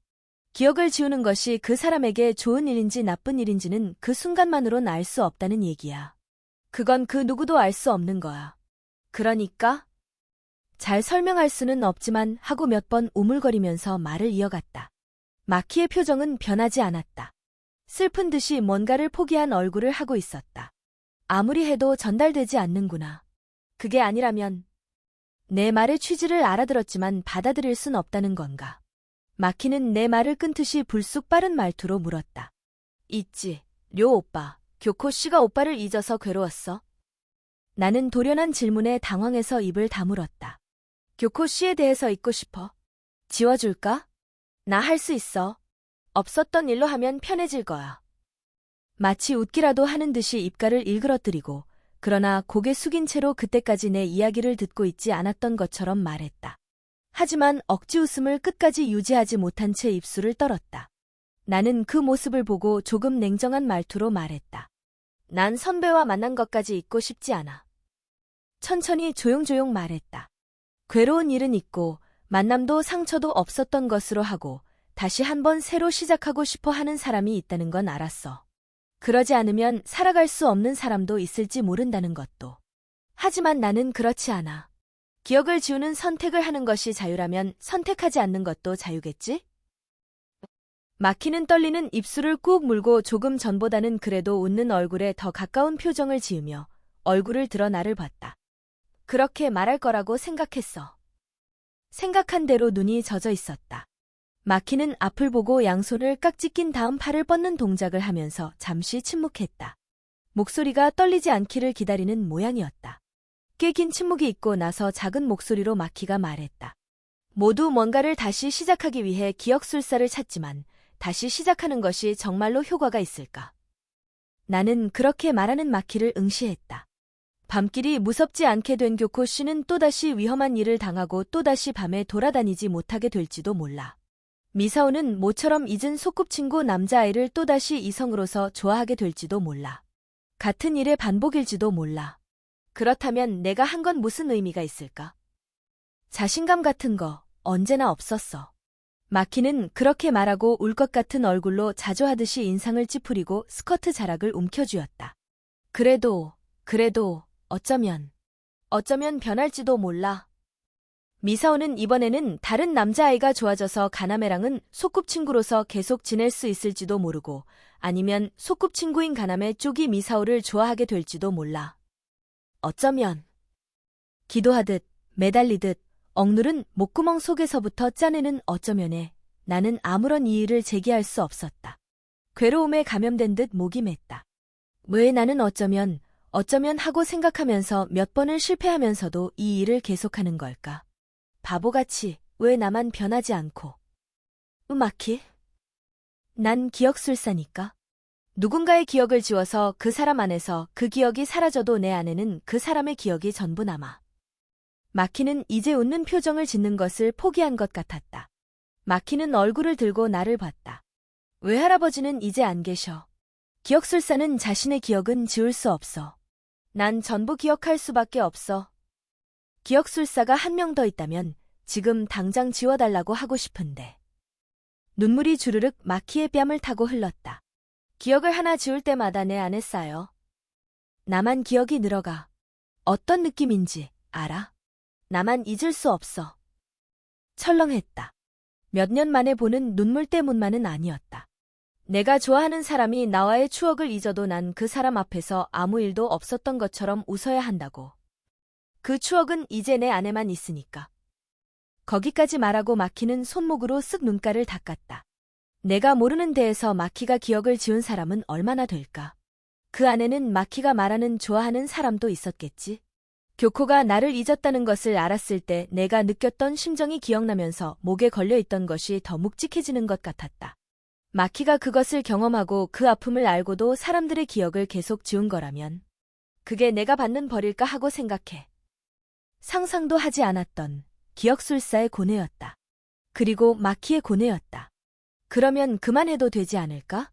기억을 지우는 것이 그 사람에게 좋은 일인지 나쁜 일인지는 그 순간만으론 알 수 없다는 얘기야. 그건 그 누구도 알 수 없는 거야. 그러니까 잘 설명할 수는 없지만 하고 몇 번 우물거리면서 말을 이어갔다. 마키의 표정은 변하지 않았다. 슬픈 듯이 뭔가를 포기한 얼굴을 하고 있었다. 아무리 해도 전달되지 않는구나. 그게 아니라면 내 말의 취지를 알아들었지만 받아들일 순 없다는 건가. 마키는 내 말을 끊듯이 불쑥 빠른 말투로 물었다. 있지, 료 오빠. 교코 씨가 오빠를 잊어서 괴로웠어? 나는 돌연한 질문에 당황해서 입을 다물었다. 교코 씨에 대해서 잊고 싶어. 지워줄까? 나 할 수 있어. 없었던 일로 하면 편해질 거야. 마치 웃기라도 하는 듯이 입가를 일그러뜨리고 그러나 고개 숙인 채로 그때까지 내 이야기를 듣고 있지 않았던 것처럼 말했다. 하지만 억지 웃음을 끝까지 유지하지 못한 채 입술을 떨었다. 나는 그 모습을 보고 조금 냉정한 말투로 말했다. 난 선배와 만난 것까지 잊고 싶지 않아. 천천히 조용조용 말했다. 괴로운 일은 있고 만남도 상처도 없었던 것으로 하고 다시 한번 새로 시작하고 싶어 하는 사람이 있다는 건 알았어. 그러지 않으면 살아갈 수 없는 사람도 있을지 모른다는 것도. 하지만 나는 그렇지 않아. 기억을 지우는 선택을 하는 것이 자유라면 선택하지 않는 것도 자유겠지? 막히는 떨리는 입술을 꾹 물고 조금 전보다는 그래도 웃는 얼굴에 더 가까운 표정을 지으며 얼굴을 들어 나를 봤다. 그렇게 말할 거라고 생각했어. 생각한 대로 눈이 젖어 있었다. 막히는 앞을 보고 양손을 깍지 낀 다음 팔을 뻗는 동작을 하면서 잠시 침묵했다. 목소리가 떨리지 않기를 기다리는 모양이었다. 꽤 긴 침묵이 있고 나서 작은 목소리로 마키가 말했다. 모두 뭔가를 다시 시작하기 위해 기억술사를 찾지만 다시 시작하는 것이 정말로 효과가 있을까? 나는 그렇게 말하는 마키를 응시했다. 밤길이 무섭지 않게 된 교코 씨는 또다시 위험한 일을 당하고 또다시 밤에 돌아다니지 못하게 될지도 몰라. 미사오는 모처럼 잊은 소꿉친구 남자아이를 또다시 이성으로서 좋아하게 될지도 몰라. 같은 일의 반복일지도 몰라. 그렇다면 내가 한 건 무슨 의미가 있을까? 자신감 같은 거 언제나 없었어. 마키는 그렇게 말하고 울 것 같은 얼굴로 자조하듯이 인상을 찌푸리고 스커트 자락을 움켜쥐었다. 그래도 어쩌면 변할지도 몰라. 미사오는 이번에는 다른 남자아이가 좋아져서 가나메랑은 소꿉친구로서 계속 지낼 수 있을지도 모르고 아니면 소꿉친구인 가나메 쪽이 미사오를 좋아하게 될지도 몰라. 어쩌면 기도하듯 매달리듯 억누른 목구멍 속에서부터 짜내는 어쩌면에 나는 아무런 이의를 제기할 수 없었다. 괴로움에 감염된 듯 목이 맸다. 왜 나는 어쩌면 하고 생각하면서 몇 번을 실패하면서도 이 일을 계속하는 걸까? 바보같이 왜 나만 변하지 않고. 마키? 난 기억술사니까. 누군가의 기억을 지워서 그 사람 안에서 그 기억이 사라져도 내 안에는 그 사람의 기억이 전부 남아. 마키는 이제 웃는 표정을 짓는 것을 포기한 것 같았다. 마키는 얼굴을 들고 나를 봤다. 외할아버지는 이제 안 계셔. 기억술사는 자신의 기억은 지울 수 없어. 난 전부 기억할 수밖에 없어. 기억술사가 한 명 더 있다면 지금 당장 지워달라고 하고 싶은데. 눈물이 주르륵 마키의 뺨을 타고 흘렀다. 기억을 하나 지울 때마다 내 안에 쌓여. 나만 기억이 늘어가. 어떤 느낌인지 알아? 나만 잊을 수 없어. 철렁했다. 몇 년 만에 보는 눈물 때문만은 아니었다. 내가 좋아하는 사람이 나와의 추억을 잊어도 난 그 사람 앞에서 아무 일도 없었던 것처럼 웃어야 한다고. 그 추억은 이제 내 안에만 있으니까. 거기까지 말하고 마키는 손목으로 쓱 눈가를 닦았다. 내가 모르는 데에서 마키가 기억을 지운 사람은 얼마나 될까? 그 안에는 마키가 말하는 좋아하는 사람도 있었겠지? 교코가 나를 잊었다는 것을 알았을 때 내가 느꼈던 심정이 기억나면서 목에 걸려있던 것이 더 묵직해지는 것 같았다. 마키가 그것을 경험하고 그 아픔을 알고도 사람들의 기억을 계속 지운 거라면 그게 내가 받는 벌일까 하고 생각해. 상상도 하지 않았던 기억술사의 고뇌였다. 그리고 마키의 고뇌였다. 그러면 그만해도 되지 않을까?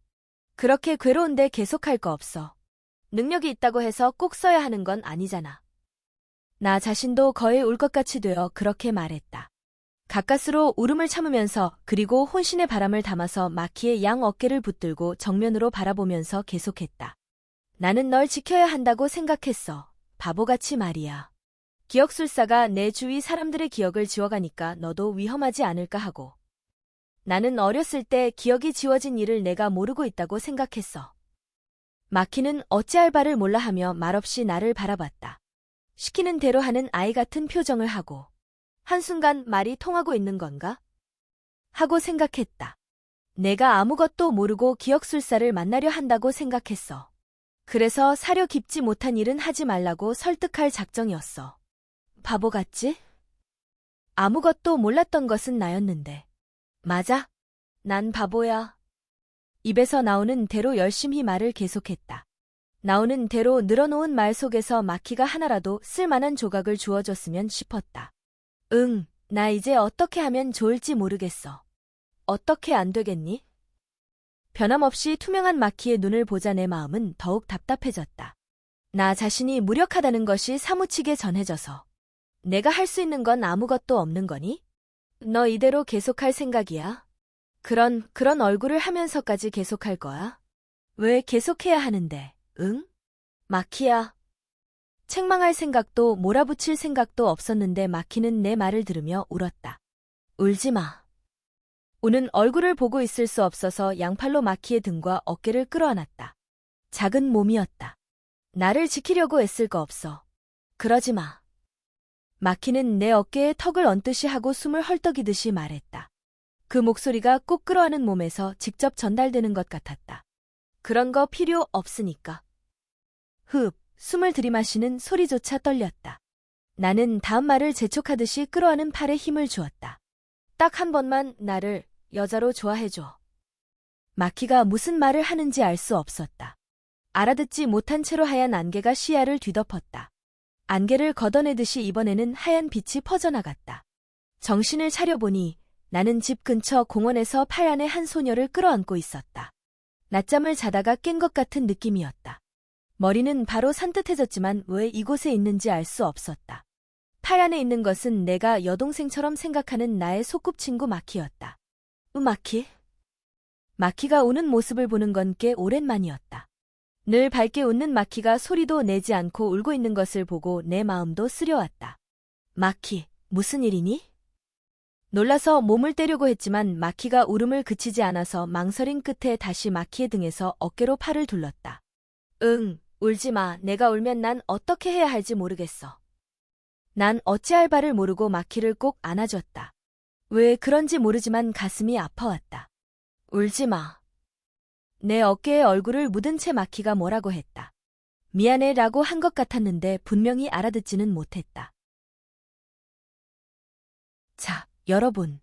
그렇게 괴로운데 계속할 거 없어. 능력이 있다고 해서 꼭 써야 하는 건 아니잖아. 나 자신도 거의 울 것 같이 되어 그렇게 말했다. 가까스로 울음을 참으면서 그리고 혼신의 바람을 담아서 마키의 양 어깨를 붙들고 정면으로 바라보면서 계속했다. 나는 널 지켜야 한다고 생각했어. 바보같이 말이야. 기억술사가 내 주위 사람들의 기억을 지워가니까 너도 위험하지 않을까 하고. 나는 어렸을 때 기억이 지워진 일을 내가 모르고 있다고 생각했어. 마키는 어찌할 바를 몰라 하며 말없이 나를 바라봤다. 시키는 대로 하는 아이 같은 표정을 하고. 한순간 말이 통하고 있는 건가? 하고 생각했다. 내가 아무것도 모르고 기억술사를 만나려 한다고 생각했어. 그래서 사려 깊지 못한 일은 하지 말라고 설득할 작정이었어. 바보 같지? 아무것도 몰랐던 것은 나였는데. 맞아. 난 바보야. 입에서 나오는 대로 열심히 말을 계속했다. 나오는 대로 늘어놓은 말 속에서 마키가 하나라도 쓸만한 조각을 주어줬으면 싶었다. 응, 나 이제 어떻게 하면 좋을지 모르겠어. 어떻게 안 되겠니? 변함없이 투명한 마키의 눈을 보자 내 마음은 더욱 답답해졌다. 나 자신이 무력하다는 것이 사무치게 전해져서. 내가 할 수 있는 건 아무것도 없는 거니? 너 이대로 계속할 생각이야? 그런 얼굴을 하면서까지 계속할 거야? 왜 계속해야 하는데, 응? 마키야. 책망할 생각도 몰아붙일 생각도 없었는데 마키는 내 말을 들으며 울었다. 울지 마. 우는 얼굴을 보고 있을 수 없어서 양팔로 마키의 등과 어깨를 끌어안았다. 작은 몸이었다. 나를 지키려고 애쓸 거 없어. 그러지 마. 마키는 내 어깨에 턱을 얹듯이 하고 숨을 헐떡이듯이 말했다. 그 목소리가 꼭 끌어안은 몸에서 직접 전달되는 것 같았다. 그런 거 필요 없으니까. 흡, 숨을 들이마시는 소리조차 떨렸다. 나는 다음 말을 재촉하듯이 끌어안은 팔에 힘을 주었다. 딱 한 번만 나를 여자로 좋아해줘. 마키가 무슨 말을 하는지 알 수 없었다. 알아듣지 못한 채로 하얀 안개가 시야를 뒤덮었다. 안개를 걷어내듯이 이번에는 하얀 빛이 퍼져나갔다. 정신을 차려보니 나는 집 근처 공원에서 팔 안에 한 소녀를 끌어안고 있었다. 낮잠을 자다가 깬 것 같은 느낌이었다. 머리는 바로 산뜻해졌지만 왜 이곳에 있는지 알 수 없었다. 팔 안에 있는 것은 내가 여동생처럼 생각하는 나의 소꿉친구 마키였다. 마키? 마키가 우는 모습을 보는 건 꽤 오랜만이었다. 늘 밝게 웃는 마키가 소리도 내지 않고 울고 있는 것을 보고 내 마음도 쓰려왔다. 마키, 무슨 일이니? 놀라서 몸을 떼려고 했지만 마키가 울음을 그치지 않아서 망설인 끝에 다시 마키의 등에서 어깨로 팔을 둘렀다. 응, 울지 마. 내가 울면 난 어떻게 해야 할지 모르겠어. 난 어찌할 바를 모르고 마키를 꼭 안아줬다. 왜 그런지 모르지만 가슴이 아파왔다. 울지 마. 내 어깨에 얼굴을 묻은 채 마키가 뭐라고 했다. 미안해 라고 한 것 같았는데 분명히 알아듣지는 못했다. 자, 여러분.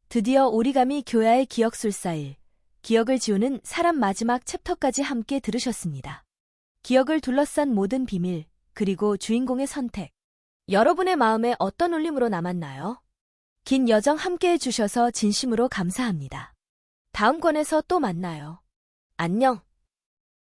드디어 오리가미 교야의 기억술사일, 기억을 지우는 사람 마지막 챕터까지 함께 들으셨습니다. 기억을 둘러싼 모든 비밀, 그리고 주인공의 선택. 여러분의 마음에 어떤 울림으로 남았나요? 긴 여정 함께 해주셔서 진심으로 감사합니다. 다음 권에서 또 만나요. 안녕.